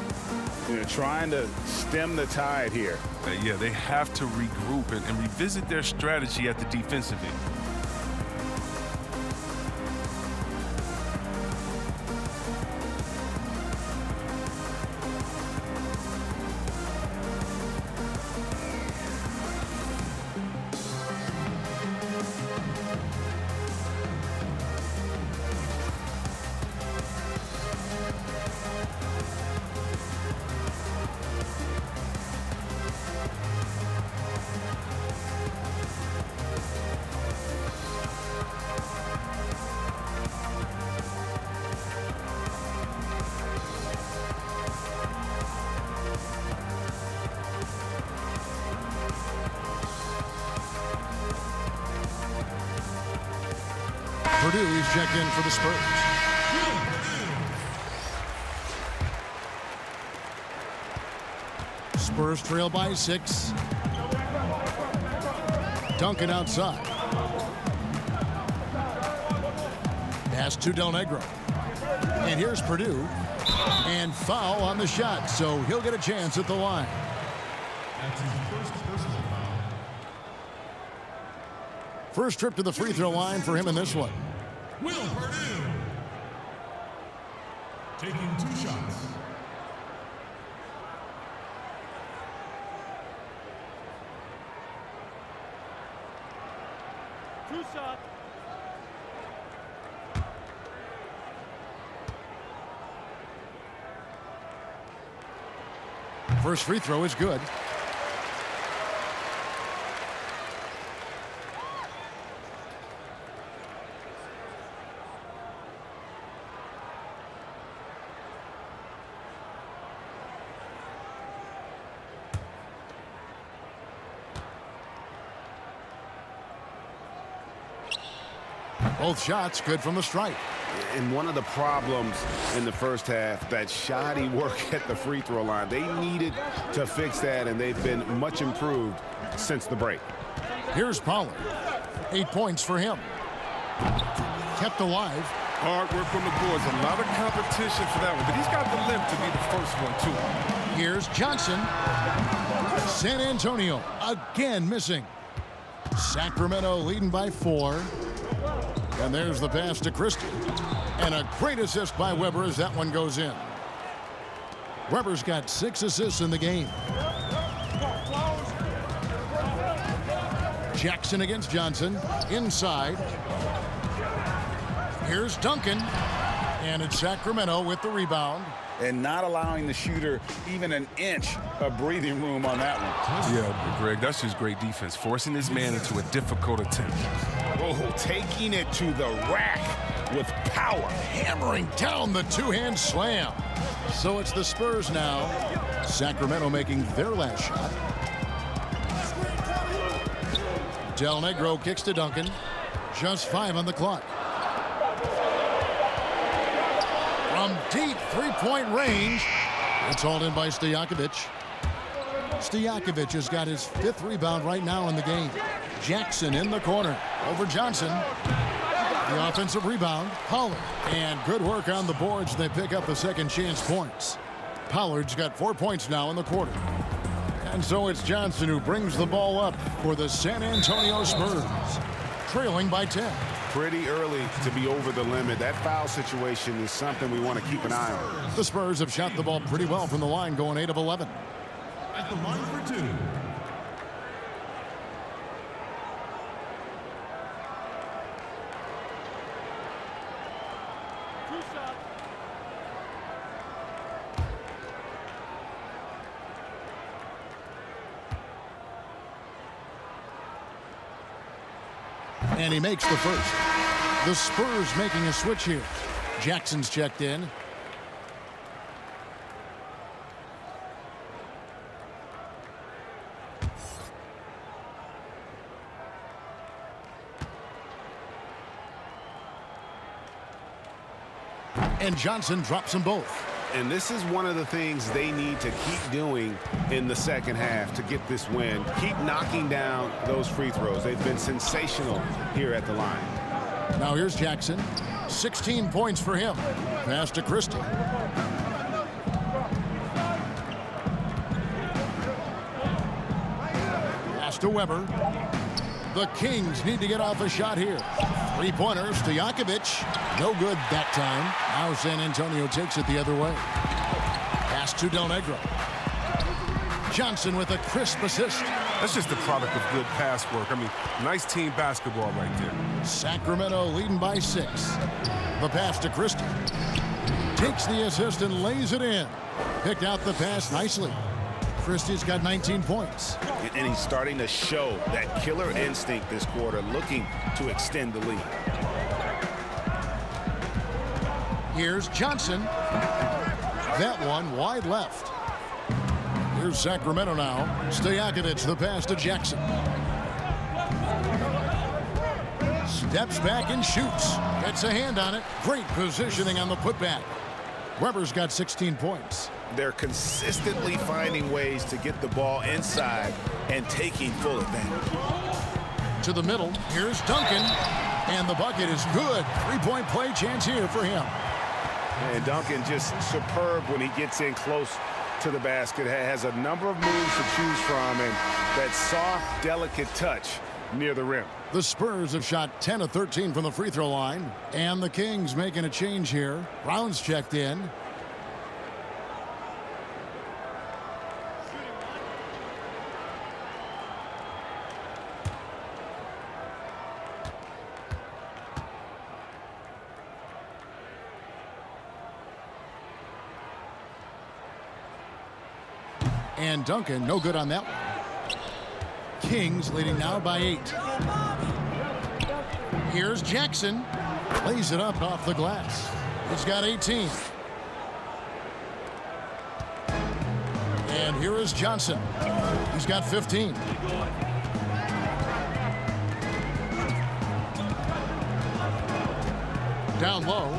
You know, trying to stem the tide here. Yeah, they have to regroup and revisit their strategy at the defensive end. Purdue is checked in for the Spurs. Spurs trail by 6. Duncan outside. Pass to Del Negro. And here's Purdue. And foul on the shot, so he'll get a chance at the line. That's his first personal foul. First trip to the free throw line for him in this one. Will Purdue taking 2 shots. First free throw is good. Both shots good from the stripe. And one of the problems in the first half, that shoddy work at the free throw line. They needed to fix that, and they've been much improved since the break. Here's Pollard. 8 points for him. Kept alive. Hard work on the boards. A lot of competition for that one, but he's got the limp to be the first one, too. Here's Johnson. San Antonio again missing. Sacramento leading by 4. And there's the pass to Christie. And a great assist by Weber as that one goes in. Weber's got 6 assists in the game. Jackson against Johnson. Inside. Here's Duncan. And it's Sacramento with the rebound. And not allowing the shooter even an inch of breathing room on that one. Yeah, Greg, that's just great defense. Forcing this man into a difficult attempt. Oh, taking it to the rack with power. Hammering down the two-hand slam. So it's the Spurs now. Sacramento making their last shot. Del Negro kicks to Duncan. Just 5 on the clock. From deep three-point range, it's hauled in by Stojakovic. Stojakovic has got his 5th rebound right now in the game. Jackson in the corner over Johnson. The offensive rebound, Pollard. And good work on the boards. They pick up the second chance points. Pollard's got 4 points now in the quarter. And so it's Johnson who brings the ball up for the San Antonio Spurs, trailing by 10. Pretty early to be over the limit. That foul situation is something we want to keep an eye on. The Spurs have shot the ball pretty well from the line, going 8 of 11. At the line for 2. And he makes the first. The Spurs making a switch here. Jackson's checked in. And Johnson drops them both. And this is one of the things they need to keep doing in the second half to get this win. Keep knocking down those free throws. They've been sensational here at the line. Now here's Jackson. 16 points for him. Pass to Christie. Pass to Weber. The Kings need to get off a shot here. 3-pointers to Stojakovic. No good that time. Now San Antonio takes it the other way. Pass to Del Negro. Johnson with a crisp assist. That's just the product of good pass work. I mean, nice team basketball right there. Sacramento leading by 6. The pass to Christie. Takes the assist and lays it in. Picked out the pass nicely. Christie's got 19 points. And he's starting to show that killer instinct this quarter, looking to extend the lead. Here's Johnson. That one wide left. Here's Sacramento now. Stojakovic, the pass to Jackson. Steps back and shoots. Gets a hand on it. Great positioning on the putback. Weber's got 16 points. they're consistently finding ways to get the ball inside and taking full advantage. To the middle, here's Duncan, and the bucket is good. Three-point play chance here for him. And Duncan just superb when he gets in close to the basket. Has a number of moves to choose from, and that soft, delicate touch near the rim. The Spurs have shot 10 of 13 from the free throw line, and the Kings making a change here. Brown's checked in. And Duncan, no good on that one. Kings leading now by 8. Here's Jackson. Lays it up off the glass. He's got 18. And here is Johnson. He's got 15. Down low.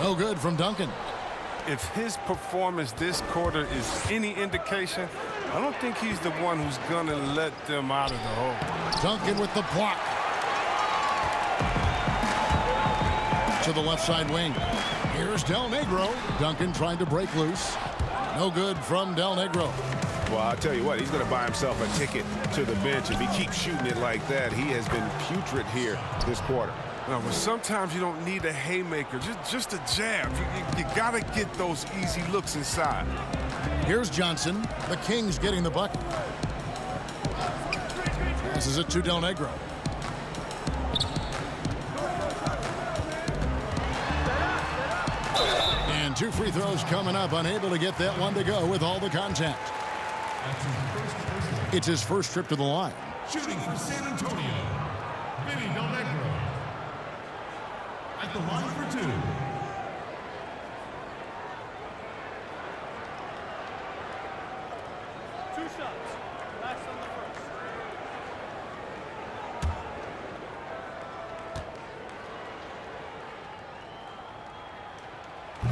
No good from Duncan. If his performance this quarter is any indication, I don't think he's the one who's going to let them out of the hole. Duncan with the block. To the left side wing. Here's Del Negro. Duncan trying to break loose. No good from Del Negro. Well, I'll tell you what, he's going to buy himself a ticket to the bench. If he keeps shooting it like that, he has been putrid here this quarter. No, but sometimes you don't need a haymaker, just a jab. You got to get those easy looks inside. Here's Johnson. The Kings getting the bucket. Passes it to Del Negro. And 2 free throws coming up. Unable to get that one to go with all the contact. It's his first trip to the line. Shooting for San Antonio, Vinny Del Negro. At the line for 2. Two shots. Last on the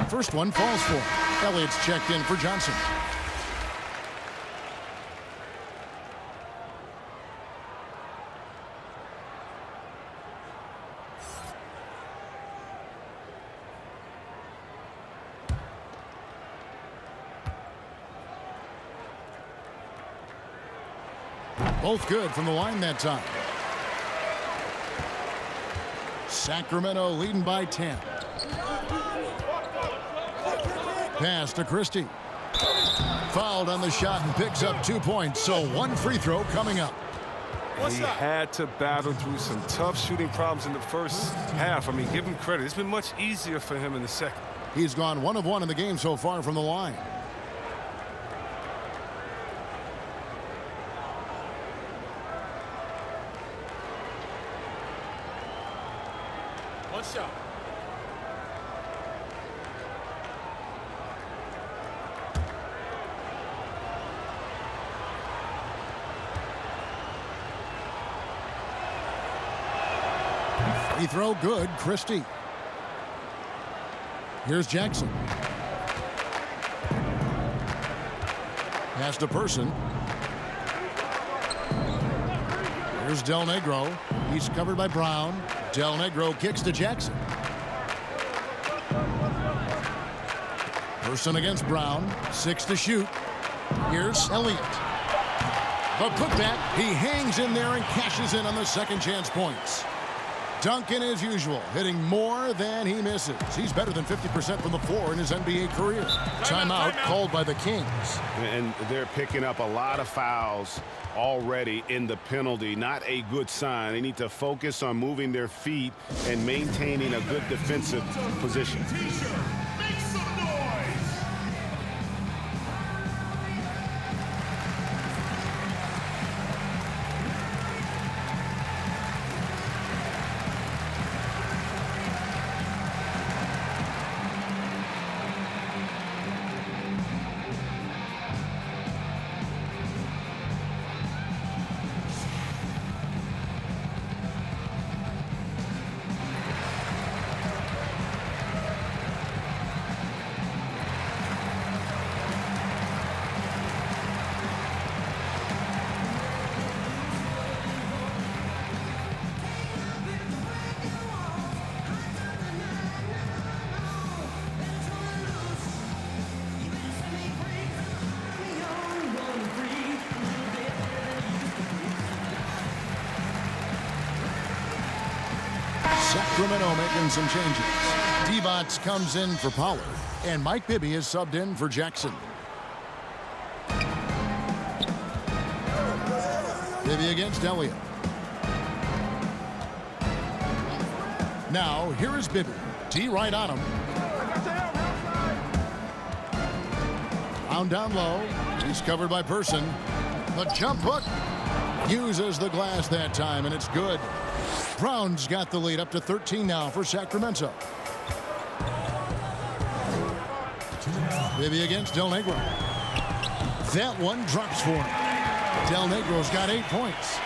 first. First one falls for. Elliott's checked in for Johnson. Both good from the line that time. Sacramento leading by 10. Pass to Christie. Fouled on the shot and picks up 2 points. So 1 free throw coming up. He had to battle through some tough shooting problems in the first half. I mean, give him credit. It's been much easier for him in the second. He's gone 1 of 1 in the game so far from the line. One shot. Free throw good. Christie. Here's Jackson. Pass to Person. Here's Del Negro. He's covered by Brown. Del Negro kicks to Jackson. Person against Brown. 6 to shoot. Here's Elliott. The putback. He hangs in there and cashes in on the second chance points. Duncan, as usual, hitting more than he misses. He's better than 50% from the floor in his NBA career. Timeout called by the Kings. And they're picking up a lot of fouls already in the penalty. Not a good sign. They need to focus on moving their feet and maintaining a good defensive position. Make some noise. Sacramento making some changes. Divac comes in for Pollard, and Mike Bibby is subbed in for Jackson. Bibby against Elliott. Now, here is Bibby. T right on him. Found down low. He's covered by Person. The jump hook. Uses the glass that time, and it's good. Brown's got the lead up to 13 now for Sacramento. Bibby against Del Negro. That one drops for him. Del Negro's got 8 points.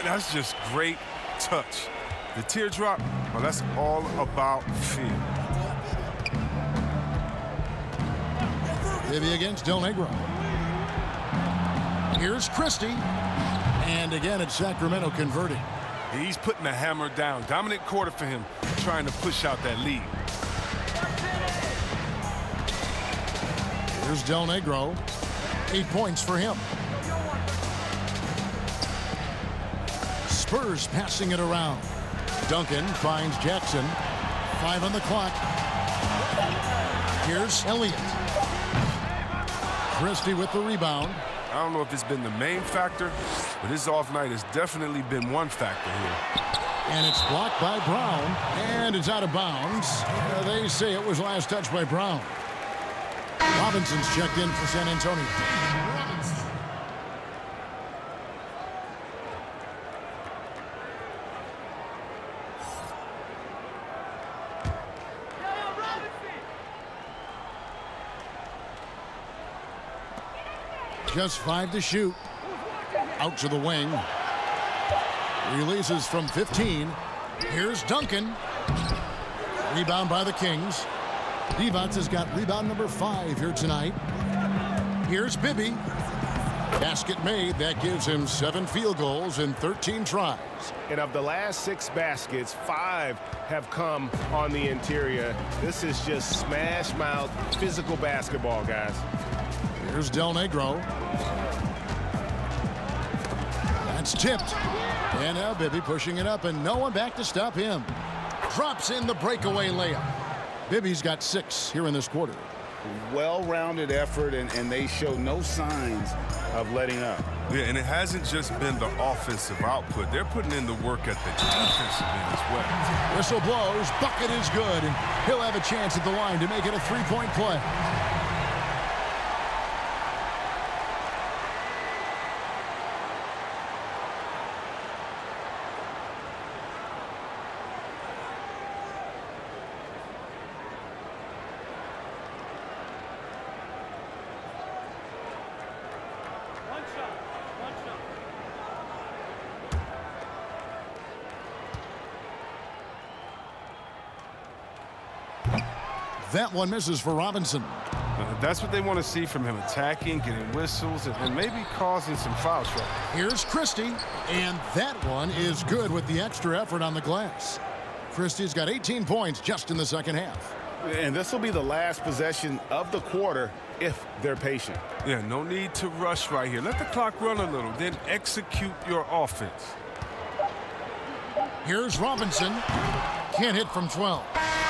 That's just great touch. The teardrop, well, that's all about feel. Bibby against Del Negro. Here's Christie. And again, it's Sacramento converting. He's putting the hammer down. Dominant quarter for him, trying to push out that lead. Here's Del Negro. 8 points for him. Spurs passing it around. Duncan finds Jackson. 5 on the clock. Here's Elliott. Christie with the rebound. I don't know if it's been the main factor, but his off night has definitely been one factor here. And it's blocked by Brown, and it's out of bounds. They say it was last touched by Brown. Robinson's checked in for San Antonio. Just 5 to shoot. Out to the wing. Releases from 15. Here's Duncan. Rebound by the Kings. Divac has got rebound number 5 here tonight. Here's Bibby. Basket made. That gives him 7 field goals in 13 tries. And of the last 6 baskets, 5 have come on the interior. This is just smash mouth physical basketball, guys. Here's Del Negro. That's tipped. And now Bibby pushing it up, and no one back to stop him. Drops in the breakaway layup. Bibby's got 6 here in this quarter. Well-rounded effort, and they show no signs of letting up. Yeah, and it hasn't just been the offensive output. They're putting in the work at the defensive end as well. Whistle blows. Bucket is good, and he'll have a chance at the line to make it a 3-point play. That one misses for Robinson. That's what they want to see from him, attacking, getting whistles, and maybe causing some foul trouble. Here's Christie, and that one is good with the extra effort on the glass. Christie's got 18 points just in the second half. And this will be the last possession of the quarter if they're patient. Yeah, no need to rush right here. Let the clock run a little, then execute your offense. Here's Robinson. Can't hit from 12.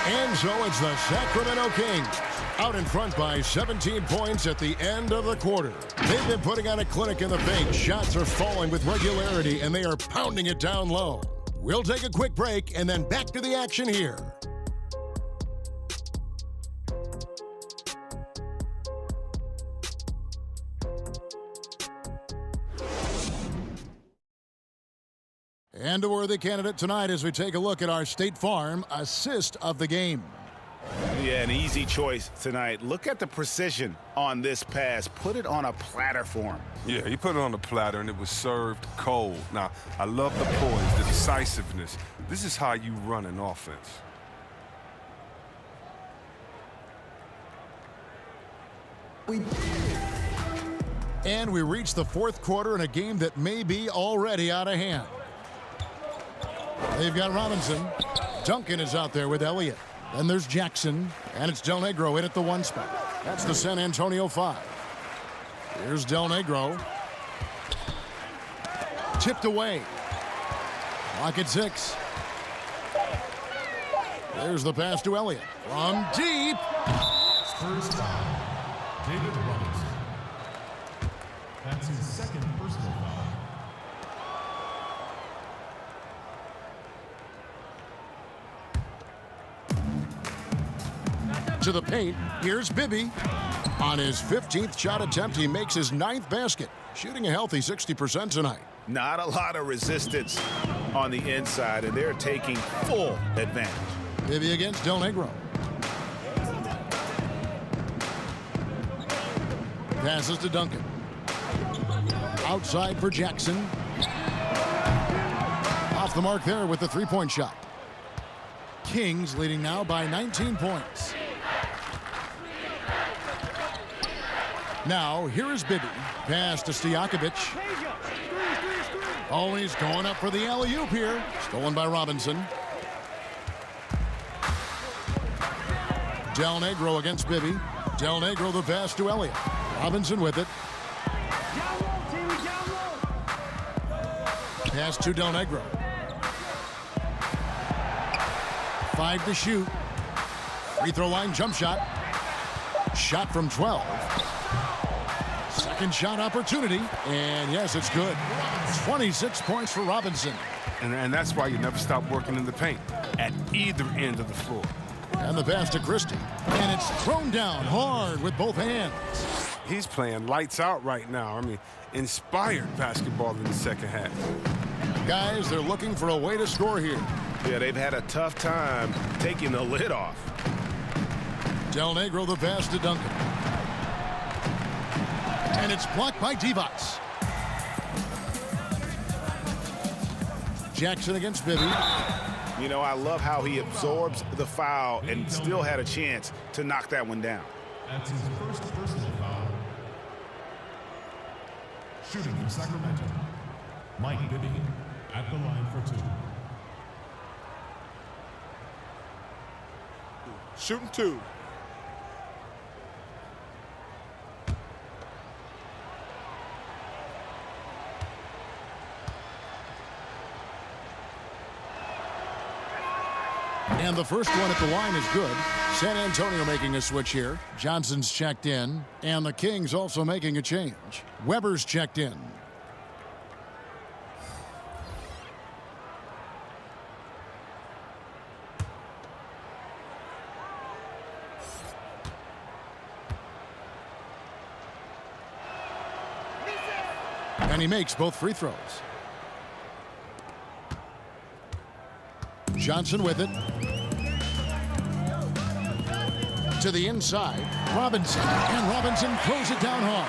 And so it's the Sacramento Kings out in front by 17 points at the end of the quarter. They've been putting on a clinic in the paint. Shots are falling with regularity, and they are pounding it down low. We'll take a quick break and then back to the action here. And a worthy candidate tonight as we take a look at our State Farm assist of the game. Yeah, an easy choice tonight. Look at the precision on this pass. Put it on a platter for him. Yeah, he put it on the platter, and it was served cold. Now, I love the poise, the decisiveness. This is how you run an offense. And we reach the fourth quarter in a game that may be already out of hand. They've got Robinson. Duncan is out there with Elliott. Then there's Jackson, and it's Del Negro in at the 1 spot. That's the San Antonio 5. Here's Del Negro. Tipped away. Clock at 6. There's the pass to Elliott. From deep. Spurs foul. David Robinson. That's his second personal foul. To the paint. Here's Bibby. On his 15th shot attempt, he makes his 9th basket, shooting a healthy 60% tonight. Not a lot of resistance on the inside, and they're taking full advantage. Bibby against Del Negro. Passes to Duncan. Outside for Jackson. Off the mark there with the three-point shot. Kings leading now by 19 points. Now, here is Bibby. Pass to Stojakovic. Oh, he's going up for the alley-oop here. Stolen by Robinson. Del Negro against Bibby. Del Negro the pass to Elliott. Robinson with it. Pass to Del Negro. 5 to shoot. Free throw line jump shot. Shot from 12. Second shot opportunity. And yes, it's good. 26 points for Robinson. And that's why you never stop working in the paint at either end of the floor. And the pass to Christie. And it's thrown down hard with both hands. He's playing lights out right now. I mean, inspired basketball in the second half. Guys, they're looking for a way to score here. Yeah, they've had a tough time taking the lid off. Del Negro the pass to Duncan. And it's blocked by Divac. Jackson against Bibby. You know, I love how he absorbs the foul and still had a chance to knock that one down. That's his first personal foul. Shooting for Sacramento. Mike Bibby at the line for 2. Shooting 2. And the first one at the line is good. San Antonio making a switch here. Johnson's checked in. And the Kings also making a change. Weber's checked in. And he makes both free throws. Johnson with it. To the inside. Robinson. And Robinson throws it down hard.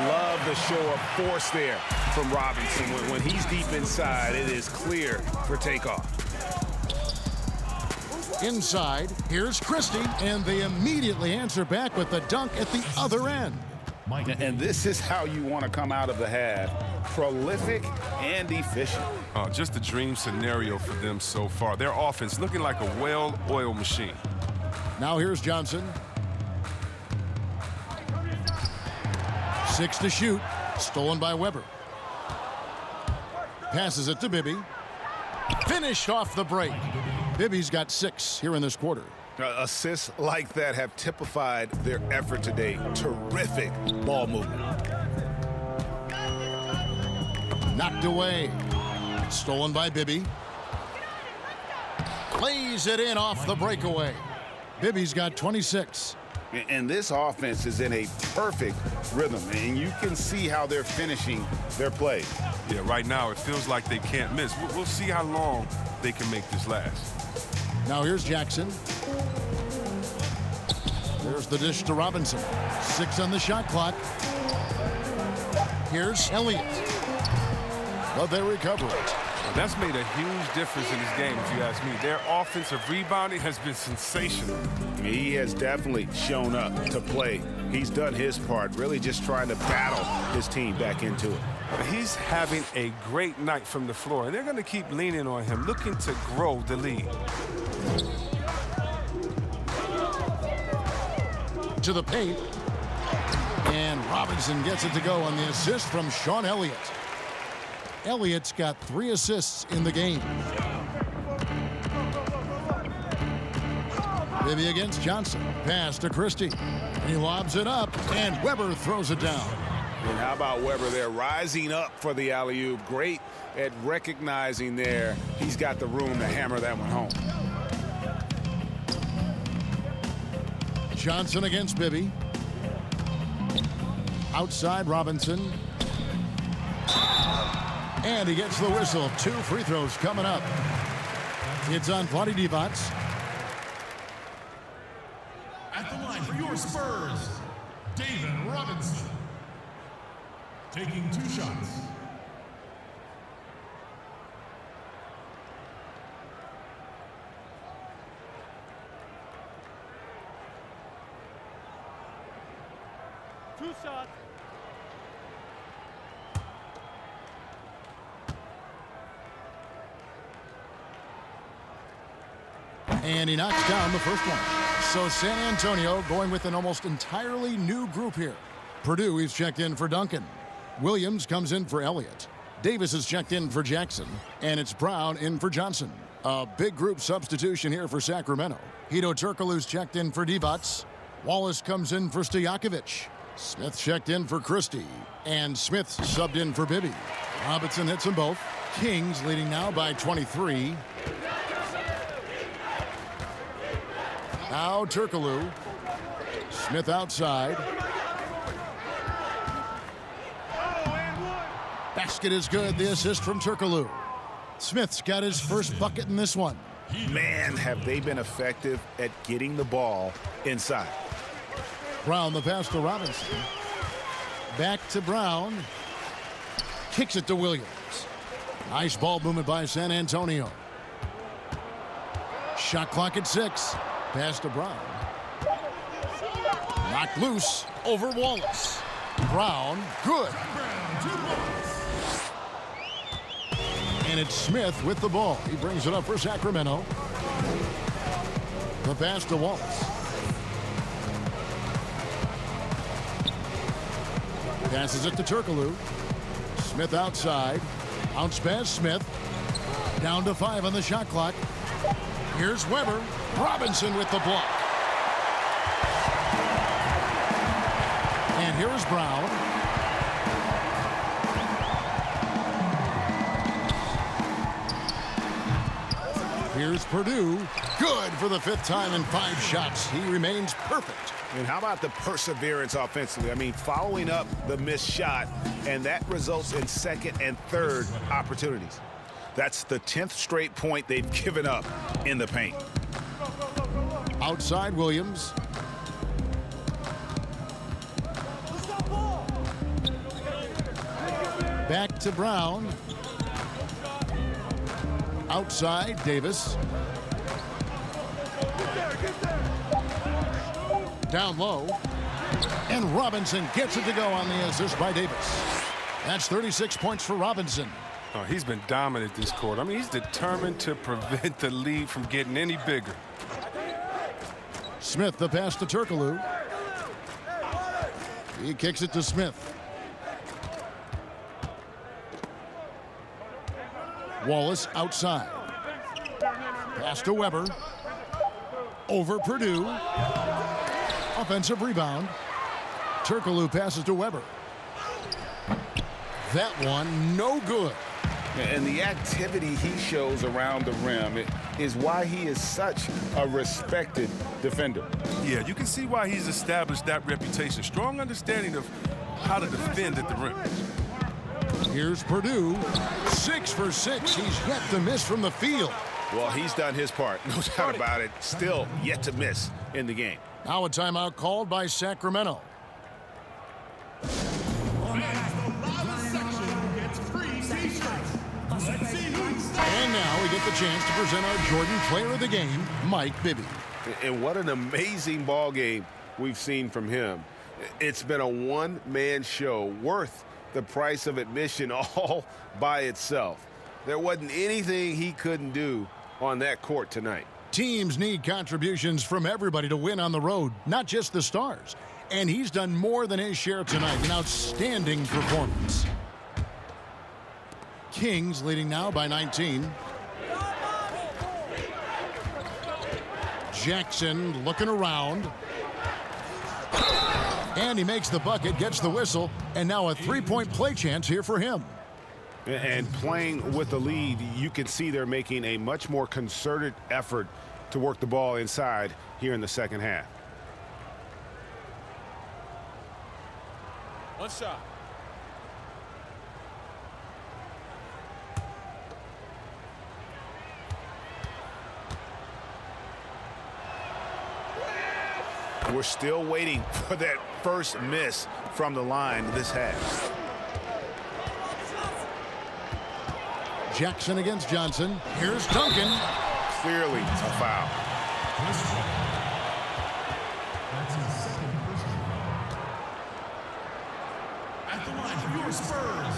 Love the show of force there from Robinson. When he's deep inside, it is clear for takeoff. Inside. Here's Christie. And they immediately answer back with the dunk at the other end. And this is how you want to come out of the half. Prolific and efficient. Just a dream scenario for them so far. Their offense looking like a well-oiled machine. Now here's Johnson. 6 to shoot. Stolen by Weber. Passes it to Bibby. Finished off the break. Bibby's got 6 here in this quarter. Assists like that have typified their effort today. Terrific ball movement. Knocked away. Stolen by Bibby. Plays it in off the breakaway. Bibby's got 26. And this offense is in a perfect rhythm, and you can see how they're finishing their play. Yeah, right now it feels like they can't miss. We'll see how long they can make this last. Now here's Jackson. There's the dish to Robinson. 6 on the shot clock. Here's Elliott. But they recover it. That's made a huge difference in this game, if you ask me. Their offensive rebounding has been sensational. He has definitely shown up to play. He's done his part, really just trying to battle his team back into it. He's having a great night from the floor, and they're going to keep leaning on him, looking to grow the lead. To the paint. And Robinson gets it to go on the assist from Sean Elliott. Elliott's got 3 assists in the game. Bibby against Johnson. Pass to Christie. He lobs it up, and Weber throws it down. And how about Weber there rising up for the alley-oop? Great at recognizing there. He's got the room to hammer that one home. Johnson against Bibby. Outside Robinson. And he gets the whistle. 2 free throws coming up. It's on Vlade Divac. At the line for your Spurs, David Robinson. Taking 2 shots. And he knocks down the first one. So San Antonio going with an almost entirely new group here. Purdue is checked in for Duncan. Williams comes in for Elliott. Davis is checked in for Jackson. And it's Brown in for Johnson. A big group substitution here for Sacramento. Hedo Turkoglu's checked in for Divac. Wallace comes in for Stojakovic. Smith checked in for Christie. And Smith subbed in for Bibby. Robinson hits them both. Kings leading now by 23. Now Turkoglu. Smith outside. Basket is good. The assist from Turkoglu. Smith's got his first bucket in this one. Man, have they been effective at getting the ball inside. Brown the pass to Robinson. Back to Brown. Kicks it to Williams. Nice ball movement by San Antonio. Shot clock at 6. Pass to Brown. Knocked loose over Wallace. Brown, good. And it's Smith with the ball. He brings it up for Sacramento. The pass to Wallace. Passes it to Turkoglu. Smith outside. Bounce pass Smith. Down to 5 on the shot clock. Here's Weber. Robinson with the block. And here's Brown. Here's Purdue. Good for the 5th time in 5 shots. He remains perfect. And how about the perseverance offensively? I mean, following up the missed shot, and that results in 2nd and 3rd opportunities. That's the 10th straight point they've given up in the paint. Outside Williams. Back to Brown. Outside Davis. Down low. And Robinson gets it to go on the assist by Davis. That's 36 points for Robinson. Oh, he's been dominant this quarter. I mean, he's determined to prevent the lead from getting any bigger. Smith the pass to Turkoglu. He kicks it to Smith. Wallace outside. Pass to Weber. Over Purdue. Offensive rebound. Turkoglu passes to Weber. That one no good. And the activity he shows around the rim is why he is such a respected defender. Yeah, you can see why he's established that reputation. Strong understanding of how to defend at the rim. Here's Purdue. 6 for 6. He's yet to miss from the field. Well, he's done his part. No doubt about it. Still yet to miss in the game. Now a timeout called by Sacramento. And now we get the chance to present our Jordan Player of the Game, Mike Bibby. And what an amazing ball game we've seen from him. It's been a one-man show worth the price of admission all by itself. There wasn't anything he couldn't do on that court tonight. Teams need contributions from everybody to win on the road, not just the stars. And he's done more than his share tonight. An outstanding performance. Kings leading now by 19. Jackson looking around. And he makes the bucket, gets the whistle, and now a three-point play chance here for him. And playing with the lead, you can see they're making a much more concerted effort to work the ball inside here in the second half. One shot. We're still waiting for that first miss from the line this half. Jackson against Johnson. Here's Duncan. Clearly a foul. That's his second personal foul. At the line for your Spurs,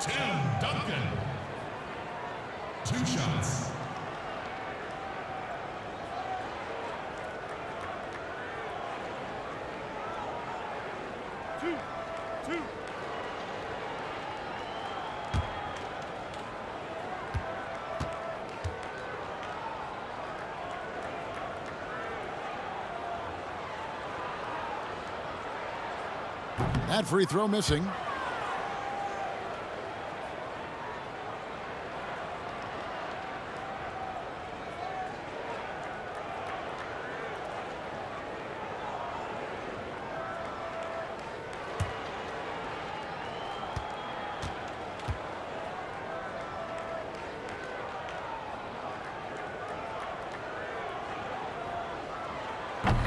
Tim Duncan. 2 shots. Two. That free throw missing.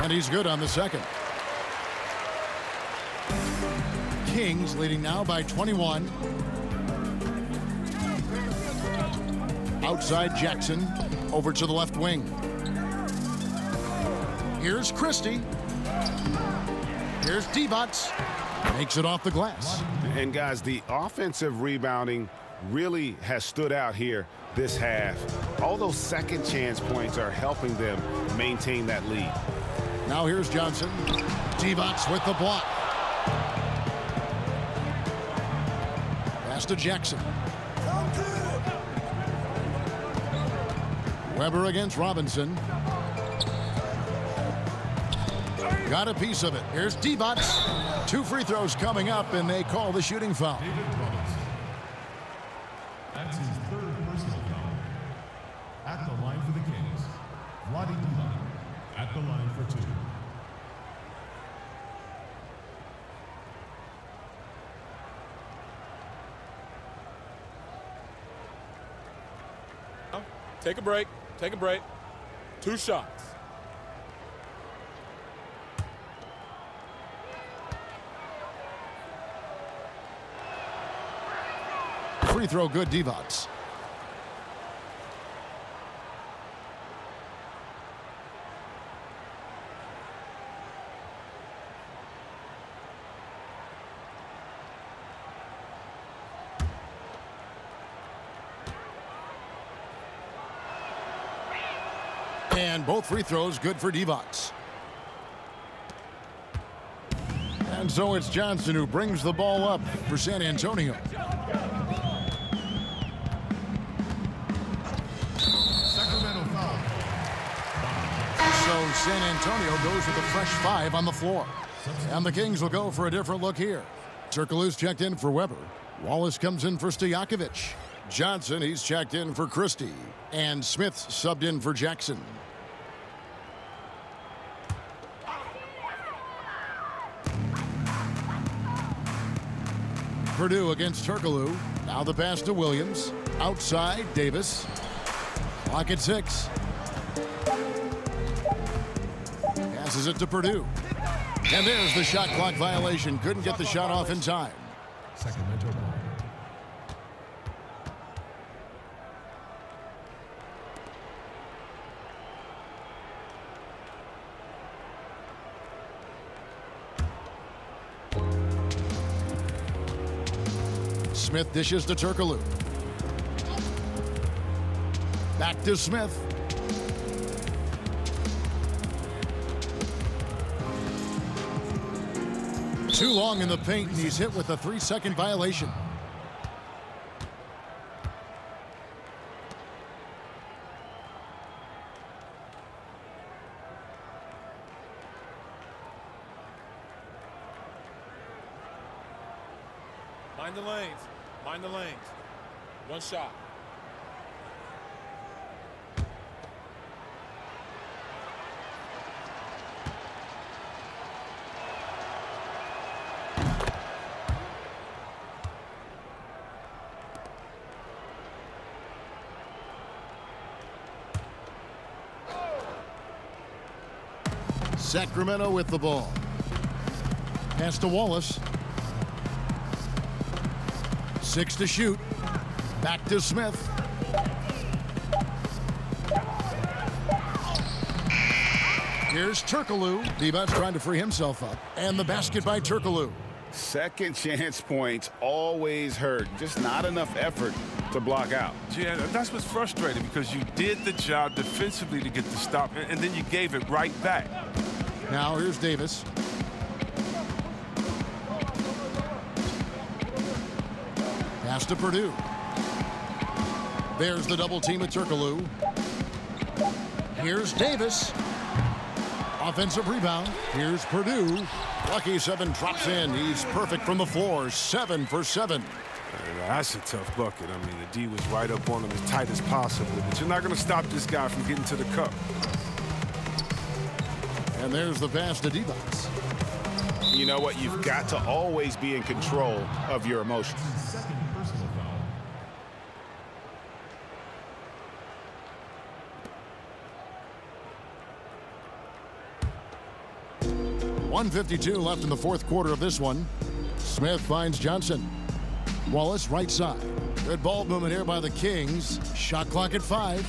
And he's good on the second. Kings leading now by 21. Outside Jackson, over to the left wing. Here's Christie. Here's Divac. Makes it off the glass. And guys, the offensive rebounding really has stood out here this half. All those second chance points are helping them maintain that lead. Now here's Johnson. Divac with the block. Pass to Jackson. Weber against Robinson. Got a piece of it. Here's Divac. 2 free throws coming up, and they call the shooting foul. David Robinson. That's his 3rd personal foul. At the line for the Kings, Vlade Divac. At the line for 2. Take a break. Take a break. 2 shots. Free throw good, Divac. And both free throws good for Divac. And so it's Johnson who brings the ball up for San Antonio. Sacramento foul. So San Antonio goes with a fresh 5 on the floor. And the Kings will go for a different look here. Turkoglu's checked in for Weber. Wallace comes in for Stojakovic. Johnson, he's checked in for Christie. And Smith subbed in for Jackson. Purdue against Turkoglu. Now the pass to Williams. Outside, Davis. Clock at 6. Passes it to Purdue. And there's the shot clock violation. Couldn't get the shot off in time. Sacramento ball. Smith dishes to Turkoglu. Back to Smith. Too long in the paint, and he's hit with a 3-second violation. Mind the lanes. Mind the lanes. One shot. Sacramento with the ball. Pass to Wallace. 6 to shoot. Back to Smith. Here's Turkoglu. Divac trying to free himself up. And the basket by Turkoglu. Second chance points always hurt. Just not enough effort to block out. Yeah, that's what's frustrating because you did the job defensively to get the stop, and then you gave it right back. Now here's Davis. Pass to Purdue. There's the double team at Turkoglu. Here's Davis. Offensive rebound. Here's Purdue. Lucky 7 drops in. He's perfect from the floor. 7 for 7. That's a tough bucket. I mean, the D was right up on him as tight as possible, but you're not going to stop this guy from getting to the cup. And there's the pass to Divac. You know what? You've got to always be in control of your emotions. Second personal foul. 1:52 left in the fourth quarter of this one. Smith finds Johnson. Wallace right side. Good ball movement here by the Kings. Shot clock at 5.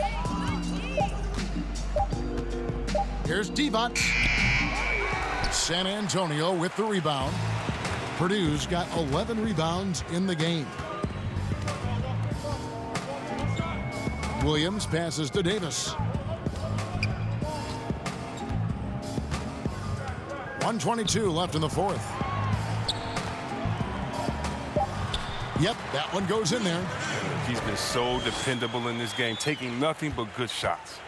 Here's Divac. San Antonio with the rebound. Purdue's got 11 rebounds in the game. Williams passes to Davis. 1:22 left in the fourth. Yep, that one goes in there. He's been so dependable in this game, taking nothing but good shots.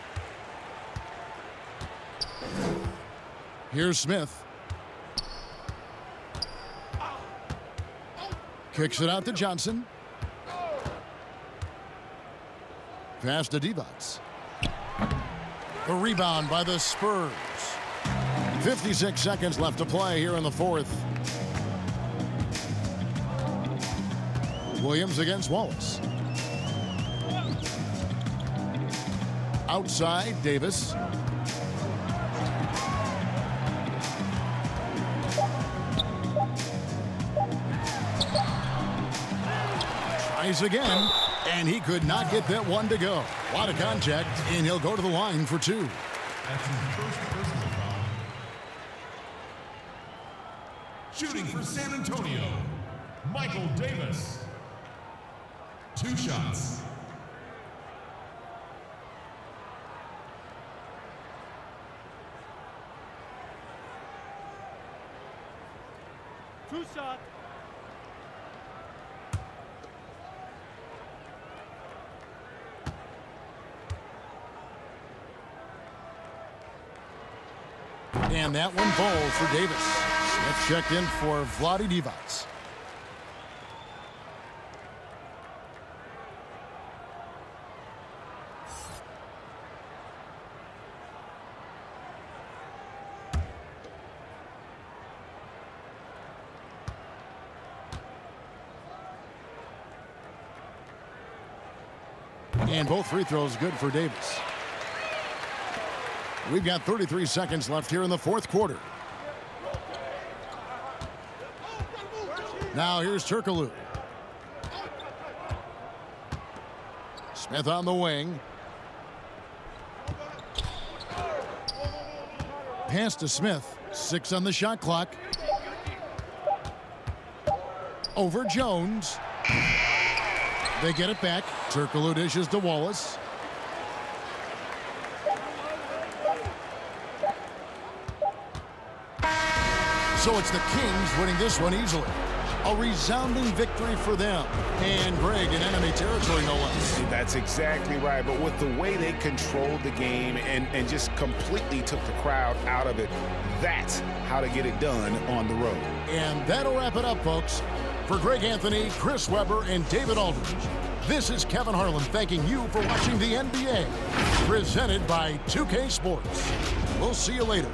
Here's Smith. Kicks it out to Johnson. Pass to Divac. The rebound by the Spurs. 56 seconds left to play here in the fourth. Williams against Wallace. Outside, Davis. Tries again, and he could not get that one to go. A lot of contact, and he'll go to the line for 2. That's his first personal foul. Shooting for San Antonio, Michael Davis. 2 shots. Two shots. And that one falls for Davis. Smith checked in for Vlade Divac. And both free throws good for Davis. We've got 33 seconds left here in the fourth quarter. Now here's Turkoglu. Smith on the wing. Pass to Smith. 6 on the shot clock. Over Jones. They get it back. Turkoglu dishes to Wallace. So it's the Kings winning this one easily. A resounding victory for them. And Greg in enemy territory, no less. That's exactly right. But with the way they controlled the game and just completely took the crowd out of it, that's how to get it done on the road. And that'll wrap it up, folks. For Greg Anthony, Chris Webber, and David Aldridge, this is Kevin Harlan thanking you for watching the NBA, presented by 2K Sports. We'll see you later.